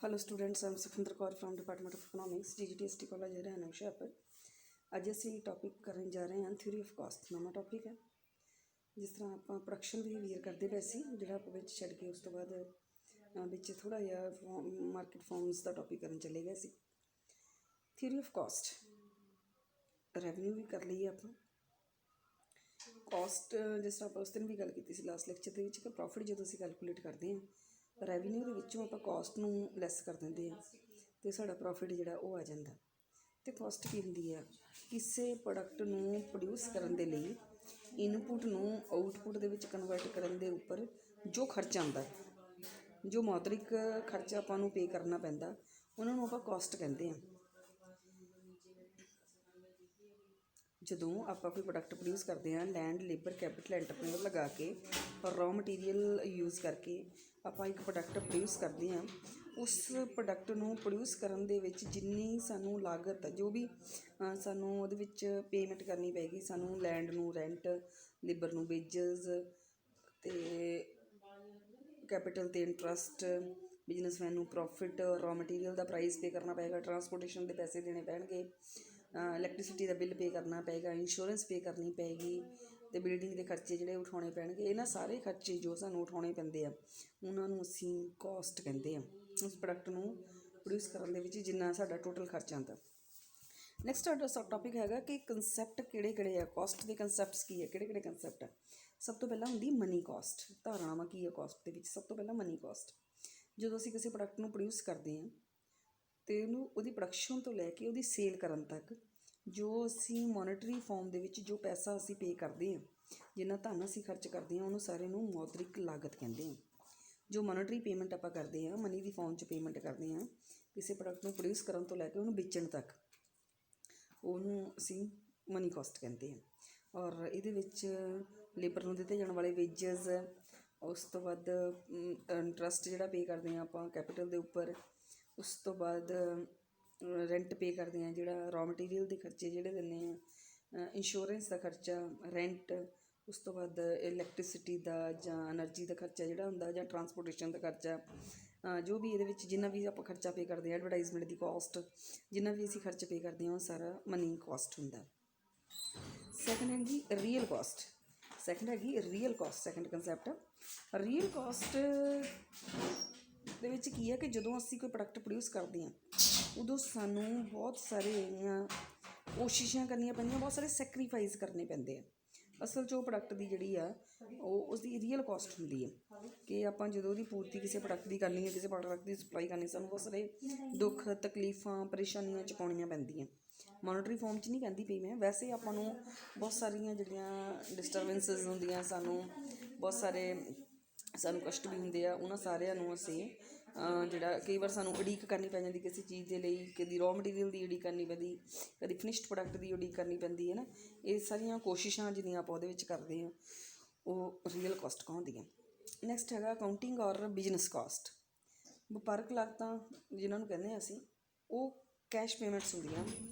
Hello students, I am Sukhinder Kaur from department of economics GGTST college Haryana Hoshiarpur. ਅੱਜ ਅਸੀਂ topic ਕਰਨ ਜਾ ਰਹੇ ਹਾਂ ਥਿਊਰੀ ਆਫ ਕਾਸਟ। ਨਵਾਂ ਟੌਪਿਕ ਹੈ। ਜਿਸ ਤਰ੍ਹਾਂ ਆਪਾਂ ਪ੍ਰੋਡਕਸ਼ਨ ਬਿਹੇਵੀਅਰ ਕਰਦੇ ਪਏ ਸੀ, ਜਿਹੜਾ ਆਪਾਂ ਵਿੱਚ ਛੱਡ ਕੇ ਉਸ ਤੋਂ ਬਾਅਦ ਵਿੱਚ ਥੋੜ੍ਹਾ ਜਿਹਾ ਮਾਰਕੀਟ ਫਾਰਮਸ ਦਾ ਟੌਪਿਕ ਕਰਨ ਚਲੇ ਗਏ ਸੀ। ਥਿਊਰੀ ਆਫ ਕਾਸਟ, ਰੈਵਨਿਊ ਵੀ ਕਰ ਲਈ ਆਪਾਂ। ਕਾਸਟ ਜਿਸ ਤਰ੍ਹਾਂ ਆਪਾਂ ਉਸ ਦਿਨ ਵੀ ਗੱਲ ਕੀਤੀ ਸੀ ਲਾਸਟ ਲੈਕਚਰ ਦੇ ਵਿੱਚ ਕਿ ਪ੍ਰੋਫਿਟ ਜਦੋਂ ਅਸੀਂ ਕੈਲਕੂਲੇਟ ਕਰਦੇ ਹਾਂ ਰੈਵਨਿਊ ਦੇ ਵਿੱਚੋਂ ਆਪਾਂ ਕਾਸਟ ਨੂੰ ਲੈਸ ਕਰ ਦਿੰਦੇ ਹਾਂ ਅਤੇ ਸਾਡਾ ਪ੍ਰੋਫਿਟ ਜਿਹੜਾ ਉਹ ਆ ਜਾਂਦਾ। ਅਤੇ ਕਾਸਟ ਕੀ ਹੁੰਦੀ ਆ? ਕਿਸੇ ਪ੍ਰੋਡਕਟ ਨੂੰ ਪ੍ਰੋਡਿਊਸ ਕਰਨ ਦੇ ਲਈ ਇਨਪੁੱਟ ਨੂੰ ਆਊਟਪੁੱਟ ਦੇ ਵਿੱਚ ਕਨਵਰਟ ਕਰਨ ਦੇ ਉੱਪਰ ਜੋ ਖਰਚਾ ਆਉਂਦਾ, ਜੋ ਮੌਦਰਿਕ ਖਰਚਾ ਆਪਾਂ ਨੂੰ ਪੇ ਕਰਨਾ ਪੈਂਦਾ, ਉਹਨਾਂ ਨੂੰ ਆਪਾਂ ਕਾਸਟ ਕਹਿੰਦੇ ਹਾਂ। ਜਦੋਂ ਆਪਾਂ ਕੋਈ ਪ੍ਰੋਡਕਟ ਪ੍ਰੋਡਿਊਸ ਕਰਦੇ ਹਾਂ, ਲੈਂਡ, ਲੇਬਰ, ਕੈਪੀਟਲ, ਐਂਟਰਪ੍ਰੇਨਰ ਲਗਾ ਕੇ, ਰॉ ਮਟੀਰੀਅਲ ਯੂਜ਼ ਕਰਕੇ ਆਪਾਂ ਇੱਕ ਪ੍ਰੋਡਕਟ ਪ੍ਰੋਡਿਊਸ ਕਰਦੇ ਹਾਂ। ਉਸ ਪ੍ਰੋਡਕਟ ਨੂੰ ਪ੍ਰੋਡਿਊਸ ਕਰਨ ਦੇ ਵਿੱਚ ਜਿੰਨੀ ਸਾਨੂੰ ਲਾਗਤ, ਜੋ ਵੀ ਸਾਨੂੰ ਉਹਦੇ ਵਿੱਚ ਪੇਮੈਂਟ ਕਰਨੀ ਪਏਗੀ, ਸਾਨੂੰ ਲੈਂਡ ਨੂੰ ਰੈਂਟ, ਲੇਬਰ ਨੂੰ ਵੇਜਸ, ਅਤੇ ਕੈਪੀਟਲ 'ਤੇ ਇੰਟਰਸਟ, ਬਿਜ਼ਨਸਮੈਨ ਨੂੰ ਪ੍ਰੋਫਿਟ, ਰॉ ਮਟੀਰੀਅਲ ਦਾ ਪ੍ਰਾਈਸ ਪੇ ਕਰਨਾ ਪਏਗਾ, ਟਰਾਂਸਪੋਰਟੇਸ਼ਨ ਦੇ ਪੈਸੇ ਦੇਣੇ ਪੈਣਗੇ, ਇਲੈਕਟ੍ਰੀਸਿਟੀ ਦਾ ਬਿੱਲ ਪੇ ਕਰਨਾ ਪਏਗਾ, ਇੰਸ਼ੋਰੈਂਸ ਪੇ ਕਰਨੀ ਪਏਗੀ, ਅਤੇ ਬਿਲਡਿੰਗ ਦੇ ਖਰਚੇ ਜਿਹੜੇ ਉਠਾਉਣੇ ਪੈਣਗੇ। ਇਹਨਾਂ ਸਾਰੇ ਖਰਚੇ ਜੋ ਸਾਨੂੰ ਉਠਾਉਣੇ ਪੈਂਦੇ ਆ ਉਹਨਾਂ ਨੂੰ ਅਸੀਂ ਕਾਸਟ ਕਹਿੰਦੇ ਹਾਂ, ਉਸ ਪ੍ਰੋਡਕਟ ਨੂੰ ਪ੍ਰੋਡਿਊਸ ਕਰਨ ਦੇ ਵਿੱਚ ਜਿੰਨਾ ਸਾਡਾ ਟੋਟਲ ਖਰਚਾ ਆਉਂਦਾ। ਨੈਕਸਟ ਸਾਡਾ ਟੌਪਿਕ ਹੈਗਾ ਕਿ ਕੰਸੈਪਟ ਕਿਹੜੇ ਆ, ਕਾਸਟ ਦੇ ਕੰਸੈਪਟਸ ਕੀ ਹੈ, ਕਿਹੜੇ ਕੰਸੈਪਟ ਆ। ਸਭ ਤੋਂ ਪਹਿਲਾਂ ਹੁੰਦੀ ਮਨੀ ਕਾਸਟ। ਧਾਰਨਾਵਾਂ ਕੀ ਹੈ ਕਾਸਟ ਦੇ ਵਿੱਚ? ਸਭ ਤੋਂ ਪਹਿਲਾਂ ਮਨੀ ਕਾਸਟ। ਜਦੋਂ ਅਸੀਂ ਕਿਸੇ ਪ੍ਰੋਡਕਟ ਨੂੰ ਪ੍ਰੋਡਿਊਸ ਕਰਦੇ ਹਾਂ ਅਤੇ ਉਹਦੀ ਪ੍ਰੋਡਕਸ਼ਨ ਤੋਂ ਲੈ ਕੇ ਉਹਦੀ ਸੇਲ ਕਰਨ ਤੱਕ ਜੋ ਅਸੀਂ ਮੋਨੇਟਰੀ ਫਾਰਮ ਦੇ ਵਿੱਚ ਜੋ ਪੈਸਾ ਅਸੀਂ ਪੇ ਕਰਦੇ ਹਾਂ, ਜਿੰਨਾ ਧਨ ਅਸੀਂ ਖਰਚ ਕਰਦੇ ਹਾਂ, ਉਹਨੂੰ ਸਾਰੇ ਨੂੰ ਮੌਦਰਿਕ ਲਾਗਤ ਕਹਿੰਦੇ ਹਾਂ। ਜੋ ਮੋਨੇਟਰੀ ਪੇਮੈਂਟ ਆਪਾਂ ਕਰਦੇ ਹਾਂ, ਮਨੀ ਦੀ ਫਾਰਮ 'ਚ ਪੇਮੈਂਟ ਕਰਦੇ ਹਾਂ ਕਿਸੇ ਪ੍ਰੋਡਕਟ ਨੂੰ ਪ੍ਰੋਡਿਊਸ ਕਰਨ ਤੋਂ ਲੈ ਕੇ ਉਹਨੂੰ ਵੇਚਣ ਤੱਕ, ਉਹਨੂੰ ਅਸੀਂ ਮਨੀ ਕਾਸਟ ਕਹਿੰਦੇ ਹਾਂ। ਔਰ ਇਹਦੇ ਵਿੱਚ ਲੇਬਰ ਨੂੰ ਦਿੱਤੇ ਜਾਣ ਵਾਲੇ ਵੇਜਸ, ਉਸ ਤੋਂ ਬਾਅਦ ਇੰਟਰਸਟ ਜਿਹੜਾ ਪੇ ਕਰਦੇ ਹਾਂ ਆਪਾਂ ਕੈਪੀਟਲ ਦੇ ਉੱਪਰ, ਉਸ ਤੋਂ ਬਾਅਦ ਰੈਂਟ ਪੇ ਕਰਦੇ ਹਾਂ, ਜਿਹੜਾ ਰॉ ਮਟੀਰੀਅਲ ਦੇ ਖਰਚੇ ਜਿਹੜੇ ਦਿੰਦੇ ਹਾਂ, ਇੰਸ਼ੋਰੈਂਸ ਦਾ ਖਰਚਾ, ਰੈਂਟ, ਉਸ ਤੋਂ ਬਾਅਦ ਇਲੈਕਟ੍ਰੀਸਿਟੀ ਦਾ ਜਾਂ ਐਨਰਜੀ ਦਾ ਖਰਚਾ ਜਿਹੜਾ ਹੁੰਦਾ, ਜਾਂ ਟਰਾਂਸਪੋਰਟੇਸ਼ਨ ਦਾ ਖਰਚਾ, ਜੋ ਵੀ ਇਹਦੇ ਵਿੱਚ ਜਿੰਨਾ ਵੀ ਆਪਾਂ ਖਰਚਾ ਪੇ ਕਰਦੇ ਹਾਂ, ਐਡਵਰਟਾਈਜ਼ਮੈਂਟ ਦੀ ਕਾਸਟ, ਜਿੰਨਾ ਵੀ ਅਸੀਂ ਖਰਚ ਪੇ ਕਰਦੇ ਹਾਂ ਉਹ ਸਾਰਾ ਮਨੀ ਕਾਸਟ ਹੁੰਦਾ। ਸੈਕਿੰਡ ਹੈਗੀ real cost. Second concept real cost ਦੇ ਵਿੱਚ ਕੀ ਹੈ ਕਿ ਜਦੋਂ ਅਸੀਂ ਕੋਈ ਪ੍ਰੋਡਕਟ ਪ੍ਰੋਡਿਊਸ ਕਰਦੇ ਹਾਂ ਉਦੋਂ ਸਾਨੂੰ ਬਹੁਤ ਸਾਰੀਆਂ ਕੋਸ਼ਿਸ਼ਾਂ ਕਰਨੀਆਂ ਪੈਂਦੀਆਂ, ਬਹੁਤ ਸਾਰੇ ਸੈਕਰੀਫਾਈਸ ਕਰਨੇ ਪੈਂਦੇ ਆ। ਅਸਲ 'ਚ ਉਹ ਪ੍ਰੋਡਕਟ ਦੀ ਜਿਹੜੀ ਆ ਉਹ ਉਸਦੀ ਰੀਅਲ ਕਾਸਟ ਹੁੰਦੀ ਹੈ ਕਿ ਆਪਾਂ ਜਦੋਂ ਉਹਦੀ ਪੂਰਤੀ ਕਿਸੇ ਪ੍ਰੋਡਕਟ ਦੀ ਕਰਨੀ ਹੈ, ਕਿਸੇ ਪ੍ਰੋਡਕਟ ਦੀ ਸਪਲਾਈ ਕਰਨੀ, ਸਾਨੂੰ ਬਹੁਤ ਸਾਰੇ ਦੁੱਖ, ਤਕਲੀਫਾਂ, ਪਰੇਸ਼ਾਨੀਆਂ ਚੁਕਾਉਣੀਆਂ ਪੈਂਦੀਆਂ। ਮੋਨੇਟਰੀ ਫਾਰਮ 'ਚ ਨਹੀਂ ਕਹਿੰਦੀ ਪਈ ਮੈਂ, ਵੈਸੇ ਆਪਾਂ ਨੂੰ ਬਹੁਤ ਸਾਰੀਆਂ ਜਿਹੜੀਆਂ ਡਿਸਟਰਬੈਂਸਿਸ ਹੁੰਦੀਆਂ, ਸਾਨੂੰ ਬਹੁਤ ਸਾਰੇ ਕਸ਼ਟ ਵੀ ਹੁੰਦੇ ਆ। ਉਹਨਾਂ ਸਾਰਿਆਂ ਨੂੰ ਅਸੀਂ ਜਿਹੜਾ ਕਈ ਵਾਰ ਸਾਨੂੰ ਉਡੀਕ ਕਰਨੀ ਪੈ ਜਾਂਦੀ ਕਿਸੇ ਚੀਜ਼ ਦੇ ਲਈ, ਕਦੀ ਰॉ ਮਟੀਰੀਅਲ ਦੀ ਉਡੀਕ ਕਰਨੀ ਪੈਂਦੀ, ਕਦੀ ਫਿਨਿਸ਼ਡ ਪ੍ਰੋਡਕਟ ਦੀ ਉਡੀਕ ਕਰਨੀ ਪੈਂਦੀ ਹੈ ਨਾ। ਇਹ ਸਾਰੀਆਂ ਕੋਸ਼ਿਸ਼ਾਂ ਜਿਹੜੀਆਂ ਆਪਾਂ ਉਹਦੇ ਵਿੱਚ ਕਰਦੇ ਹਾਂ ਉਹ ਰੀਅਲ ਕਾਸਟ ਕਹਾਉਂਦੀਆਂ। ਨੈਕਸਟ ਹੈਗਾ ਅਕਾਊਂਟਿੰਗ ਔਰ ਬਿਜ਼ਨਸ ਕਾਸਟ। ਵਪਾਰਕ ਲਾਗਤਾਂ ਜਿਨ੍ਹਾਂ ਨੂੰ ਕਹਿੰਦੇ ਹਾਂ ਅਸੀਂ, ਉਹ ਕੈਸ਼ ਪੇਮੈਂਟਸ ਹੁੰਦੀਆਂ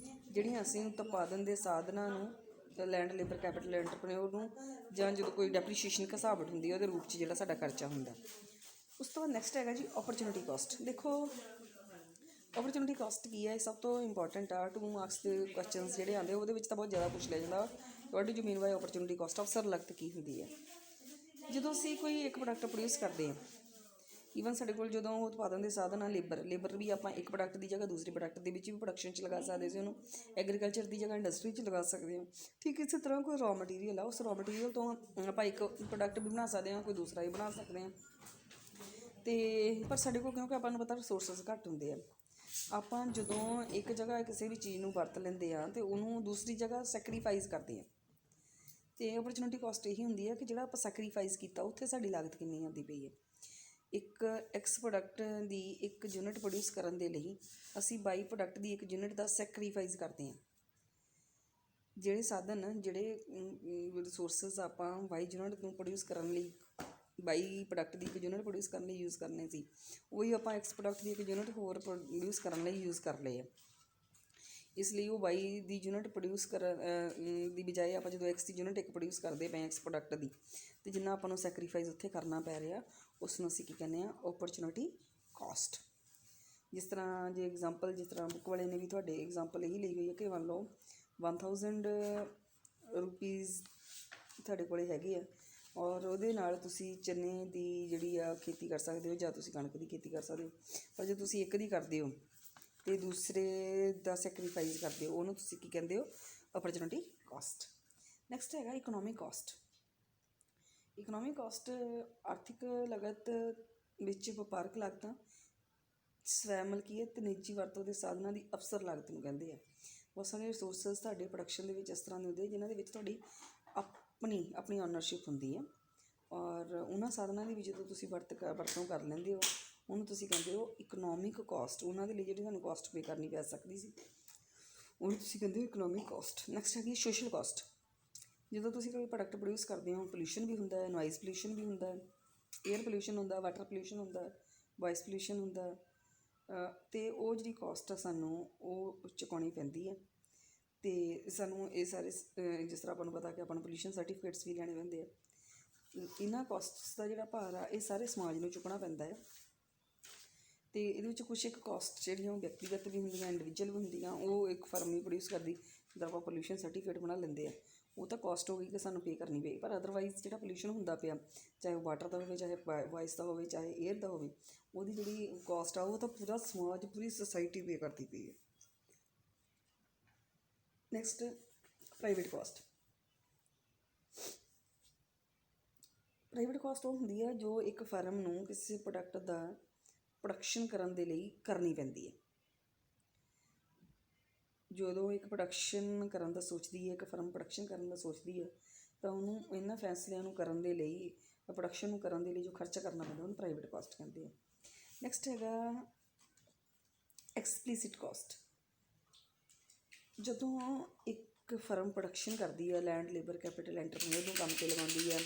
ਜਿਹੜੀਆਂ ਅਸੀਂ ਉਤਪਾਦਨ ਦੇ ਸਾਧਨਾਂ ਨੂੰ, ਲੈਂਡ, ਲੇਬਰ, ਕੈਪੀਟਲ, ਐਂਟਰਪ੍ਰੇਨਿਓਰ ਨੂੰ, ਜਾਂ ਜਦੋਂ ਕੋਈ ਡੈਪਰੀਸ਼ੀਏਸ਼ਨ ਘਸਾਵਟ ਹੁੰਦੀ ਹੈ ਉਹਦੇ ਰੂਪ 'ਚ ਜਿਹੜਾ ਸਾਡਾ ਖਰਚਾ ਹੁੰਦਾ। ਉਸ ਤੋਂ ਬਾਅਦ ਨੈਕਸਟ ਹੈਗਾ ਜੀ ਓਪਰਚੁਨਿਟੀ ਕਾਸਟ। ਦੇਖੋ ਓਪਰਚੁਨਿਟੀ ਕਾਸਟ ਕੀ ਹੈ? ਇਹ ਸਭ ਤੋਂ ਇੰਪੋਰਟੈਂਟ ਆ। 2 ਮਾਰਕਸ ਦੇ ਕੁਐਸਚਨਸ ਜਿਹੜੇ ਆਉਂਦੇ ਉਹਦੇ ਵਿੱਚ ਤਾਂ ਬਹੁਤ ਜ਼ਿਆਦਾ ਪੁੱਛ ਲਿਆ ਜਾਂਦਾ, what do you mean by opportunity cost? ਅਵਸਰ ਲਾਗਤ ਕੀ ਹੁੰਦੀ ਹੈ? ਜਦੋਂ ਅਸੀਂ ਕੋਈ ਇੱਕ ਪ੍ਰੋਡਕਟ ਪ੍ਰੋਡਿਊਸ ਕਰਦੇ ਹਾਂ, ਈਵਨ ਸਾਡੇ ਕੋਲ ਜਦੋਂ ਉਤਪਾਦਨ ਦੇ ਸਾਧਨ ਆ ਲੇਬਰ ਵੀ ਆਪਾਂ ਇੱਕ ਪ੍ਰੋਡਕਟ ਦੀ ਜਗ੍ਹਾ ਦੂਸਰੇ ਪ੍ਰੋਡਕਟ ਦੇ ਵਿੱਚ ਵੀ ਪ੍ਰੋਡਕਸ਼ਨ 'ਚ ਲਗਾ ਸਕਦੇ ਸੀ, ਉਹਨੂੰ ਐਗਰੀਕਲਚਰ ਦੀ ਜਗ੍ਹਾ ਇੰਡਸਟਰੀ 'ਚ ਲਗਾ ਸਕਦੇ ਹਾਂ। ਠੀਕ ਇਸੇ ਤਰ੍ਹਾਂ ਕੋਈ ਰॉ ਮਟੀਰੀਅਲ ਆ, ਉਸ ਰॉ ਮਟੀਰੀਅਲ ਤੋਂ ਆਪਾਂ ਇੱਕ ਪ੍ਰੋਡਕਟ ਵੀ ਬਣਾ ਸਕਦੇ ਹਾਂ, ਕੋਈ ਦੂਸਰਾ ਵੀ ਬਣਾ ਸਕਦੇ ਹਾਂ। ਅਤੇ ਪਰ ਸਾਡੇ ਕੋਲ ਕਿਉਂਕਿ ਆਪਾਂ ਨੂੰ ਪਤਾ ਰਿਸੋਰਸਿਸ ਘੱਟ ਹੁੰਦੇ ਆ, ਆਪਾਂ ਜਦੋਂ ਇੱਕ ਜਗ੍ਹਾ ਕਿਸੇ ਵੀ ਚੀਜ਼ ਨੂੰ ਵਰਤ ਲੈਂਦੇ ਹਾਂ ਅਤੇ ਉਹਨੂੰ ਦੂਸਰੀ ਜਗ੍ਹਾ ਸੈਕਰੀਫਾਈਸ ਕਰਦੇ ਹਾਂ। ਅਤੇ ਓਪਰਚੁਨਿਟੀ ਕਾਸਟ ਇਹੀ ਹੁੰਦੀ ਹੈ ਕਿ ਜਿਹੜਾ ਆਪਾਂ ਸੈਕਰੀਫਾਈਸ ਕੀਤਾ ਉੱਥੇ ਸਾਡੀ ਲਾਗਤ ਕਿੰਨੀ ਆਉਂਦੀ ਪਈ ਹੈ। ਇੱਕ ਐਕਸ ਪ੍ਰੋਡਕਟ ਦੀ ਇੱਕ ਯੂਨਿਟ ਪ੍ਰੋਡਿਊਸ ਕਰਨ ਦੇ ਲਈ ਅਸੀਂ ਬਾਈ ਪ੍ਰੋਡਕਟ ਦੀ ਇੱਕ ਯੂਨਿਟ ਦਾ ਸੈਕਰੀਫਾਈਸ ਕਰਦੇ ਹਾਂ। ਜਿਹੜੇ ਸਾਧਨ, ਜਿਹੜੇ ਰਿਸੋਰਸਿਸ ਆਪਾਂ ਬਾਈ ਯੂਨਿਟ ਨੂੰ ਪ੍ਰੋਡਿਊਸ ਕਰਨ ਲਈ, ਬਾਈ ਪ੍ਰੋਡਕਟ ਦੀ ਇੱਕ ਯੂਨਿਟ ਪ੍ਰੋਡਿਊਸ ਕਰਨ ਲਈ ਯੂਜ਼ ਕਰਨੇ ਸੀ, ਉਹੀ ਆਪਾਂ ਐਕਸ ਪ੍ਰੋਡਕਟ ਦੀ ਇੱਕ ਯੂਨਿਟ ਹੋਰ ਪ੍ਰੋਡਿਊਸ ਕਰਨ ਲਈ ਯੂਜ਼ ਕਰ ਲਏ ਆ। ਇਸ ਲਈ ਉਹ ਬਾਈ ਦੀ ਯੂਨਿਟ ਪ੍ਰੋਡਿਊਸ ਕਰਨ ਦੀ ਬਜਾਏ ਆਪਾਂ ਜਦੋਂ ਐਕਸ ਦੀ ਯੂਨਿਟ ਇੱਕ ਪ੍ਰੋਡਿਊਸ ਕਰਦੇ ਪਏ ਐਕਸ ਪ੍ਰੋਡਕਟ ਦੀ, ਅਤੇ ਜਿੰਨਾ ਆਪਾਂ ਨੂੰ ਸੈਕਰੀਫਾਈਸ ਉੱਥੇ ਕਰਨਾ ਪੈ ਰਿਹਾ ਉਸ ਨੂੰ ਅਸੀਂ ਕੀ ਕਹਿੰਦੇ ਹਾਂ? Opportunity cost. ਜਿਸ ਤਰ੍ਹਾਂ ਜੇ ਐਗਜ਼ਾਮਪਲ, ਜਿਸ ਤਰ੍ਹਾਂ ਬੁੱਕ ਵਾਲੇ ਨੇ ਵੀ ਤੁਹਾਡੇ ਐਗਜ਼ਾਮਪਲ ਇਹੀ ਲਈ ਹੋਈ ਹੈ ਕਿ ਮੰਨ ਲਓ 1000 ਰੁਪੀਜ਼ ਤੁਹਾਡੇ ਕੋਲ ਹੈਗੇ ਆ, ਔਰ ਉਹਦੇ ਨਾਲ ਤੁਸੀਂ ਚਨੇ ਦੀ ਜਿਹੜੀ ਆ ਖੇਤੀ ਕਰ ਸਕਦੇ ਹੋ ਜਾਂ ਤੁਸੀਂ ਕਣਕ ਦੀ ਖੇਤੀ ਕਰ ਸਕਦੇ ਹੋ। ਪਰ ਜੇ ਤੁਸੀਂ ਇੱਕ ਦੀ ਕਰਦੇ ਹੋ ਅਤੇ ਦੂਸਰੇ ਦਾ ਸੈਕਰੀਫਾਈਸ ਕਰਦੇ ਹੋ, ਉਹਨੂੰ ਤੁਸੀਂ ਕੀ ਕਹਿੰਦੇ ਹੋ? Opportunity cost. ਨੈਕਸਟ ਹੈਗਾ ਇਕਨੋਮਿਕ ਕਾਸਟ। ਇਕਨੋਮਿਕ ਕਾਸਟ ਆਰਥਿਕ ਲਾਗਤ ਵਿੱਚ ਵਪਾਰਕ ਲਾਗਤਾਂ, ਸਵੈ ਮਲਕੀਅਤ ਤੇ ਨਿੱਜੀ ਵਰਤੋਂ ਦੇ ਸਾਧਨਾਂ ਦੀ ਅਵਸਰ ਲਾਗਤ ਨੂੰ ਕਹਿੰਦੇ ਆ। ਬਹੁਤ ਸਾਰੇ ਰਿਸੋਰਸਿਸ ਤੁਹਾਡੇ ਪ੍ਰੋਡਕਸ਼ਨ ਦੇ ਵਿੱਚ ਇਸ ਤਰ੍ਹਾਂ ਦੇ ਹੁੰਦੇ ਜਿਨ੍ਹਾਂ ਦੇ ਵਿੱਚ ਤੁਹਾਡੀ ਆਪਣੀ ਓਨਰਸ਼ਿਪ ਹੁੰਦੀ ਹੈ, ਔਰ ਉਹਨਾਂ ਸਾਧਨਾਂ ਦੀ ਵੀ ਜਦੋਂ ਤੁਸੀਂ ਵਰਤੋਂ ਕਰ ਲੈਂਦੇ ਹੋ ਉਹਨੂੰ ਤੁਸੀਂ ਕਹਿੰਦੇ ਹੋ ਇਕਨੋਮਿਕ ਕਾਸਟ। ਉਹਨਾਂ ਦੇ ਲਈ ਜਿਹੜੀ ਤੁਹਾਨੂੰ ਕਾਸਟ ਪੇ ਕਰਨੀ ਪੈ ਸਕਦੀ ਸੀ ਉਹਨੂੰ ਤੁਸੀਂ ਕਹਿੰਦੇ ਹੋ ਇਕਨੋਮਿਕ ਕਾਸਟ। ਨੈਕਸਟ ਹੈਗੀ ਸੋਸ਼ਲ ਕਾਸਟ। ਜਦੋਂ ਤੁਸੀਂ ਕੋਈ ਪ੍ਰੋਡਕਟ ਪ੍ਰੋਡਿਊਸ ਕਰਦੇ ਹੋ, ਪੋਲਿਊਸ਼ਨ ਵੀ ਹੁੰਦਾ ਹੈ, ਨੋਇਜ਼ ਪੋਲਿਊਸ਼ਨ ਵੀ ਹੁੰਦਾ, ਏਅਰ ਪੋਲਿਊਸ਼ਨ ਹੁੰਦਾ, ਵਾਟਰ ਪੋਲਿਊਸ਼ਨ ਹੁੰਦਾ, ਵੋਇਸ ਪੋਲਿਊਸ਼ਨ ਹੁੰਦਾ, ਅਤੇ ਉਹ ਜਿਹੜੀ ਕਾਸਟ ਆ ਸਾਨੂੰ ਉਹ ਚੁਕਾਉਣੀ ਪੈਂਦੀ ਹੈ। ਅਤੇ ਸਾਨੂੰ ਇਹ ਸਾਰੇ ਜਿਸ ਤਰ੍ਹਾਂ ਆਪਾਂ ਨੂੰ ਪਤਾ ਕਿ ਆਪਾਂ ਨੂੰ ਪੋਲਿਊਸ਼ਨ ਸਰਟੀਫਿਕੇਟਸ ਵੀ ਲੈਣੇ ਪੈਂਦੇ ਆ। ਇਹਨਾਂ ਕਾਸਟਸ ਦਾ ਜਿਹੜਾ ਭਾਰ ਆ ਇਹ ਸਾਰੇ ਸਮਾਜ ਨੂੰ ਚੁੱਕਣਾ ਪੈਂਦਾ ਹੈ। ਅਤੇ ਇਹਦੇ ਵਿੱਚ ਕੁਛ ਇੱਕ ਕਾਸਟ ਜਿਹੜੀਆਂ ਉਹ ਵਿਅਕਤੀਗਤ ਵੀ ਹੁੰਦੀਆਂ, ਇੰਡੀਵਿਜੂਅਲ ਵੀ ਹੁੰਦੀਆਂ। ਉਹ ਇੱਕ ਫਰਮ ਨਹੀਂ ਪ੍ਰੋਡਿਊਸ ਕਰਦੀ। ਜਿੱਦਾਂ ਆਪਾਂ ਪੋਲਿਊਸ਼ਨ ਸਰਟੀਫਿਕੇਟ ਬਣਾ ਲੈਂਦੇ ਆ, ਉਹ ਤਾਂ ਕਾਸਟ ਹੋ ਗਈ ਕਿ ਸਾਨੂੰ ਪੇ ਕਰਨੀ ਪਈ। ਪਰ ਅਦਰਵਾਈਜ਼ ਜਿਹੜਾ ਪੋਲਿਊਸ਼ਨ ਹੁੰਦਾ ਪਿਆ, ਚਾਹੇ ਉਹ ਵਾਟਰ ਦਾ ਹੋਵੇ, ਚਾਹੇ ਵਾਇਸ ਦਾ ਹੋਵੇ, ਚਾਹੇ ਏਅਰ ਦਾ ਹੋਵੇ, ਉਹਦੀ ਜਿਹੜੀ ਕਾਸਟ ਆ ਉਹ ਤਾਂ ਪੂਰਾ ਸਮਾਜ, ਪੂਰੀ ਸੁਸਾਇਟੀ ਪੇ ਕਰਦੀ ਪਈ ਹੈ। Next private cost. Private cost ਉਹ ਹੁੰਦੀ ਹੈ ਜੋ ਇੱਕ ਫਰਮ ਨੂੰ ਕਿਸੇ ਪ੍ਰੋਡਕਟ ਦਾ ਪ੍ਰੋਡਕਸ਼ਨ ਕਰਨ ਦੇ ਲਈ ਕਰਨੀ ਪੈਂਦੀ ਹੈ। ਜਦੋਂ ਇੱਕ ਪ੍ਰੋਡਕਸ਼ਨ ਕਰਨ ਦਾ ਸੋਚਦੀ ਹੈ, ਇੱਕ ਫਰਮ ਪ੍ਰੋਡਕਸ਼ਨ ਕਰਨ ਦਾ ਸੋਚਦੀ ਹੈ, ਤਾਂ ਉਹਨੂੰ ਇਹਨਾਂ ਫੈਸਲਿਆਂ ਨੂੰ ਕਰਨ ਦੇ ਲਈ, ਪ੍ਰੋਡਕਸ਼ਨ ਨੂੰ ਕਰਨ ਦੇ ਲਈ ਜੋ ਖਰਚਾ ਕਰਨਾ ਪੈਂਦਾ ਉਹਨੂੰ ਪ੍ਰਾਈਵੇਟ ਕਾਸਟ ਕਹਿੰਦੇ ਆ। ਨੈਕਸਟ ਹੈਗਾ ਐਕਸਪਲੀਸਿਟ ਕਾਸਟ। ਜਦੋਂ ਇੱਕ ਫਰਮ ਪ੍ਰੋਡਕਸ਼ਨ ਕਰਦੀ ਹੈ, ਲੈਂਡ, ਲੇਬਰ, ਕੈਪੀਟਲ, ਐਂਟਰਪ੍ਰੀਨਿਓਰ ਨੂੰ ਕੰਮ 'ਤੇ ਲਗਾਉਂਦੀ ਹੈ,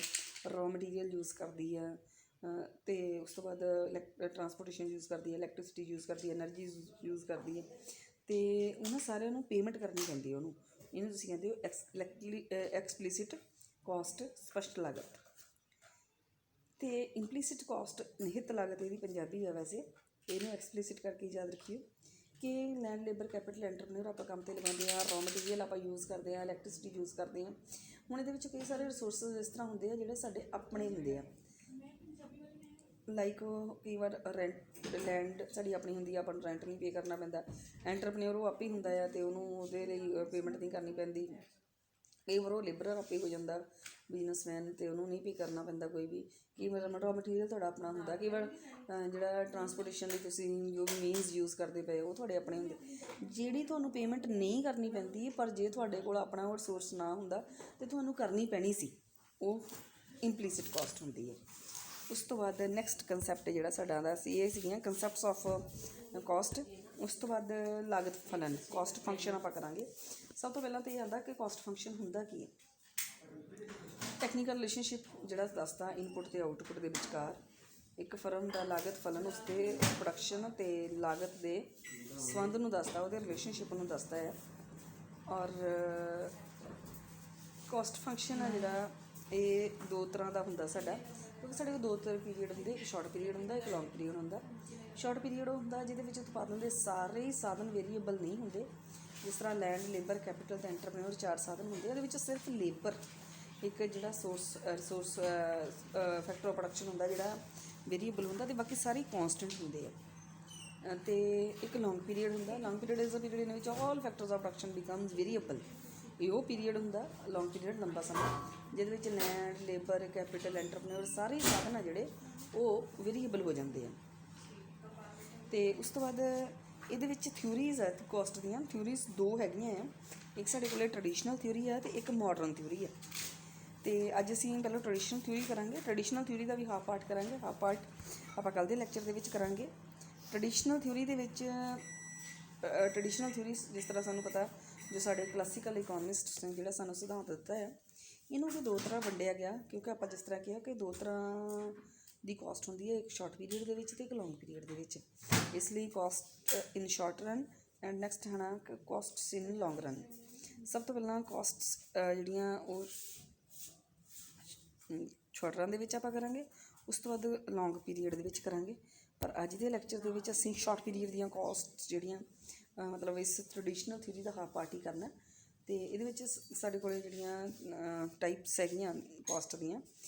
ਰॉ ਮਟੀਰੀਅਲ ਯੂਜ਼ ਕਰਦੀ ਹੈ, ਅਤੇ ਉਸ ਤੋਂ ਬਾਅਦ ਟਰਾਂਸਪੋਰਟੇਸ਼ਨ ਯੂਜ਼ ਕਰਦੀ ਹੈ, ਇਲੈਕਟ੍ਰੀਸਿਟੀ ਯੂਜ਼ ਕਰਦੀ ਹੈ, ਐਨਰਜੀ ਯੂਜ਼ ਕਰਦੀ ਹੈ, ਅਤੇ ਉਹਨਾਂ ਸਾਰਿਆਂ ਨੂੰ ਪੇਮੈਂਟ ਕਰਨੀ ਪੈਂਦੀ ਹੈ ਉਹਨੂੰ। ਇਹਨੂੰ ਤੁਸੀਂ ਕਹਿੰਦੇ ਹੋ ਐਕਸਪਲੀਸਿਟ ਕਾਸਟ, ਸਪਸ਼ਟ ਲਾਗਤ। ਅਤੇ ਇੰਪਲੀਸਿਟ ਕਾਸਟ, ਨਿਹਿਤ ਲਾਗਤ ਇਹਦੀ ਪੰਜਾਬੀ ਹੈ ਵੈਸੇ। ਇਹਨੂੰ ਐਕਸਪਲੀਸਿਟ ਕਰਕੇ ਯਾਦ ਰੱਖਿਓ ਕਿ ਲੈਂਡ, ਲੇਬਰ, ਕੈਪੀਟਲ, ਐਂਟਰਪ੍ਰੀਨਿਓਰ ਆਪਾਂ ਕੰਮ 'ਤੇ ਲਗਾਉਂਦੇ ਹਾਂ, ਰॉ ਮਟੀਰੀਅਲ ਆਪਾਂ ਯੂਜ਼ ਕਰਦੇ ਹਾਂ, ਇਲੈਕਟ੍ਰੀਸਿਟੀ ਯੂਜ਼ ਕਰਦੇ ਹਾਂ। ਹੁਣ ਇਹਦੇ ਵਿੱਚ ਕਈ ਸਾਰੇ ਰਿਸੋਰਸਿਸ ਇਸ ਤਰ੍ਹਾਂ ਹੁੰਦੇ ਆ ਜਿਹੜੇ ਸਾਡੇ ਆਪਣੇ ਹੁੰਦੇ ਆ। ਲਾਈਕ ਕਈ ਵਾਰ ਲੈਂਡ ਸਾਡੀ ਆਪਣੀ ਹੁੰਦੀ ਆ, ਆਪਾਂ ਨੂੰ ਰੈਂਟ ਨਹੀਂ ਪੇ ਕਰਨਾ ਪੈਂਦਾ। ਐਂਟਰਪ੍ਰੀਨਿਓਰ ਉਹ ਆਪੇ ਹੁੰਦਾ ਆ ਅਤੇ ਉਹਨੂੰ ਉਹਦੇ ਲਈ ਪੇਮੈਂਟ ਨਹੀਂ ਕਰਨੀ ਪੈਂਦੀ। ਕਈ ਵਾਰ ਉਹ ਲੇਬਰਰ ਆਪੇ ਹੋ ਜਾਂਦਾ, ਬਿਜ਼ਨਸਮੈਨ, ਅਤੇ ਉਹਨੂੰ ਨਹੀਂ ਪੇ ਕਰਨਾ ਪੈਂਦਾ ਕੋਈ ਵੀ। ਕਈ ਵਾਰ ਰॉ ਮਟੀਰੀਅਲ ਤੁਹਾਡਾ ਆਪਣਾ ਹੁੰਦਾ। ਕਈ ਵਾਰ ਜਿਹੜਾ ਟਰਾਂਸਪੋਰਟੇਸ਼ਨ ਲਈ ਤੁਸੀਂ ਜੋ ਵੀ ਮੀਨਸ ਯੂਜ਼ ਕਰਦੇ ਪਏ ਉਹ ਤੁਹਾਡੇ ਆਪਣੇ ਹੁੰਦੇ। ਜਿਹੜੀ ਤੁਹਾਨੂੰ ਪੇਮੈਂਟ ਨਹੀਂ ਕਰਨੀ ਪੈਂਦੀ, ਪਰ ਜੇ ਤੁਹਾਡੇ ਕੋਲ ਆਪਣਾ ਉਹ ਰਿਸੋਰਸ ਨਾ ਹੁੰਦਾ ਤਾਂ ਤੁਹਾਨੂੰ ਕਰਨੀ ਪੈਣੀ ਸੀ, ਉਹ ਇੰਪਲੀਸਿਟ ਕਾਸਟ ਹੁੰਦੀ ਹੈ। ਉਸ ਤੋਂ ਬਾਅਦ ਨੈਕਸਟ ਕੰਸੈਪਟ ਜਿਹੜਾ ਸਾਡਾ ਦਾ ਸੀ, ਇਹ ਸੀਗੀਆਂ ਕੰਸੈਪਟਸ ਆਫ ਕਾਸਟ। ਉਸ ਤੋਂ ਬਾਅਦ ਲਾਗਤ ਫਲਨ, ਕਾਸਟ ਫੰਕਸ਼ਨ ਆਪਾਂ ਕਰਾਂਗੇ। ਸਭ ਤੋਂ ਪਹਿਲਾਂ ਤਾਂ ਇਹ ਆਉਂਦਾ ਕਿ ਕਾਸਟ ਫੰਕਸ਼ਨ ਹੁੰਦਾ ਕੀ ਹੈ। ਟੈਕਨੀਕਲ ਰਿਲੇਸ਼ਨਸ਼ਿਪ ਜਿਹੜਾ ਦੱਸਦਾ ਇਨਪੁਟ ਅਤੇ ਆਊਟਪੁੱਟ ਦੇ ਵਿਚਕਾਰ ਇੱਕ ਫਰਮ ਦਾ ਲਾਗਤ ਫਲਨ ਉਸਦੇ ਪ੍ਰੋਡਕਸ਼ਨ ਅਤੇ ਲਾਗਤ ਦੇ ਸੰਬੰਧ ਨੂੰ ਦੱਸਦਾ, ਉਹਦੇ ਰਿਲੇਸ਼ਨਸ਼ਿਪ ਨੂੰ ਦੱਸਦਾ ਹੈ। ਔਰ ਕਾਸਟ ਫੰਕਸ਼ਨ ਆ ਜਿਹੜਾ ਇਹ ਦੋ ਤਰ੍ਹਾਂ ਦਾ ਹੁੰਦਾ ਸਾਡਾ, ਕਿਉਂਕਿ ਸਾਡੇ ਕੋਲ ਦੋ ਤਰ੍ਹਾਂ ਪੀਰੀਅਡ ਹੁੰਦੇ, ਇੱਕ ਸ਼ਾਰਟ ਪੀਰੀਅਡ ਹੁੰਦਾ, ਇੱਕ ਲੌਂਗ ਪੀਰੀਅਡ ਹੁੰਦਾ। ਸ਼ਾਰਟ ਪੀਰੀਅਡ ਉਹ ਹੁੰਦਾ ਜਿਹਦੇ ਵਿੱਚ ਉਤਪਾਦਨ ਦੇ ਸਾਰੇ ਹੀ ਸਾਧਨ ਵੇਰੀਏਬਲ ਨਹੀਂ ਹੁੰਦੇ। ਜਿਸ ਤਰ੍ਹਾਂ ਲੈਂਡ, ਲੇਬਰ, ਕੈਪੀਟਲ ਅਤੇ ਐਂਟਰਪ੍ਰੀਨਿਓਰ 4 ਸਾਧਨ ਹੁੰਦੇ। ਇਹਦੇ ਵਿੱਚ ਸਿਰਫ ਲੇਬਰ ਇੱਕ ਜਿਹੜਾ ਰਿਸੋਰਸ ਫੈਕਟਰ ਆਫ ਪ੍ਰੋਡਕਸ਼ਨ ਹੁੰਦਾ ਜਿਹੜਾ ਵੇਰੀਏਬਲ ਹੁੰਦਾ, ਅਤੇ ਬਾਕੀ ਸਾਰੇ ਕਾਂਸਟੈਂਟ ਹੁੰਦੇ ਆ। ਅਤੇ ਇੱਕ ਲੌਂਗ ਪੀਰੀਅਡ ਹੁੰਦਾ। Long period is a period in which all factors of production becomes variable. ਇਹ ਉਹ ਪੀਰੀਅਡ ਹੁੰਦਾ ਲੌਂਗ ਪੀਰੀਅਡ, ਲੰਬਾ ਸਮਾਂ, ਜਿਹਦੇ ਵਿੱਚ ਲੈਂਡ, ਲੇਬਰ, ਕੈਪੀਟਲ, ਐਂਟਰਪ੍ਰੀਨਿਓਰ ਸਾਰੇ ਸਾਧਨ ਆ ਜਿਹੜੇ ਉਹ ਵੇਰੀਏਬਲ ਹੋ ਜਾਂਦੇ ਆ। ਅਤੇ ਉਸ ਤੋਂ ਬਾਅਦ ਇਹਦੇ ਵਿੱਚ ਥਿਊਰੀਜ਼ ਆ ਕਾਸਟ ਦੀਆਂ। ਥਿਊਰੀਜ਼ ਦੋ ਹੈਗੀਆਂ ਆ, ਇੱਕ ਸਾਡੇ ਕੋਲ ਟਰਡੀਸ਼ਨਲ ਥਿਊਰੀ ਆ ਅਤੇ ਇੱਕ ਮਾਡਰਨ ਥਿਊਰੀ ਆ। ਅਤੇ ਅੱਜ ਅਸੀਂ ਪਹਿਲਾਂ ਟਰਡੀਸ਼ਨਲ ਥਿਊਰੀ ਕਰਾਂਗੇ। ਟਰਡੀਸ਼ਨਲ ਥਿਊਰੀ ਦਾ ਵੀ ਹਾਫ ਪਾਰਟ ਕਰਾਂਗੇ, ਹਾਫ ਪਾਰਟ ਆਪਾਂ ਕੱਲ੍ਹ ਦੇ ਲੈਕਚਰ ਦੇ ਵਿੱਚ ਕਰਾਂਗੇ। ਟਰਡੀਸ਼ਨਲ ਥਿਊਰੀ ਦੇ ਵਿੱਚ ਟਰਡੀਸ਼ਨਲ ਥਿਊਰੀ ਜਿਸ ਤਰ੍ਹਾਂ ਸਾਨੂੰ ਪਤਾ, ਜੋ ਸਾਡੇ ਕਲਾਸੀਕਲ ਇਕੋਨਮਿਸਟਸ ਨੇ ਜਿਹੜਾ ਸਾਨੂੰ ਸਿਧਾਂਤ ਦਿੱਤਾ ਹੈ, ਇਹਨੂੰ ਵੀ ਦੋ ਤਰ੍ਹਾਂ ਵੰਡਿਆ ਗਿਆ। ਕਿਉਂਕਿ ਆਪਾਂ ਜਿਸ ਤਰ੍ਹਾਂ ਕਿਹਾ ਕਿ ਦੋ ਤਰ੍ਹਾਂ ਦੀ ਕਾਸਟ ਹੁੰਦੀ ਹੈ, ਇੱਕ ਸ਼ਾਰਟ ਪੀਰੀਅਡ ਦੇ ਵਿੱਚ ਅਤੇ ਇੱਕ ਲੌਂਗ ਪੀਰੀਅਡ ਦੇ ਵਿੱਚ। ਇਸ ਲਈ cost in short run and next ਹੈ ਨਾ ਕਾਸਟਸ ਇਨ ਲੌਂਗ ਰਨ। ਸਭ ਤੋਂ ਪਹਿਲਾਂ ਕਾਸਟਸ ਜਿਹੜੀਆਂ ਉਹ ਸ਼ਾਰਟ ਰਨ ਦੇ ਵਿੱਚ ਆਪਾਂ ਕਰਾਂਗੇ, ਉਸ ਤੋਂ ਬਾਅਦ ਲੌਂਗ ਪੀਰੀਅਡ ਦੇ ਵਿੱਚ ਕਰਾਂਗੇ। ਪਰ ਅੱਜ ਦੇ ਲੈਕਚਰ ਦੇ ਵਿੱਚ ਅਸੀਂ ਸ਼ਾਰਟ ਪੀਰੀਅਡ ਦੀਆਂ ਕੋਸਟ ਜਿਹੜੀਆਂ ਮਤਲਬ ਇਸ ਟ੍ਰੈਡੀਸ਼ਨਲ ਥਿਊਰੀ ਦਾ ਹਾਫ ਪਾਰਟ ਹੀ ਕਰਨਾ। ਅਤੇ ਇਹਦੇ ਵਿੱਚ ਸਾਡੇ ਕੋਲ ਜਿਹੜੀਆਂ ਟਾਈਪਸ ਹੈਗੀਆਂ ਕੋਸਟ ਦੀਆਂ,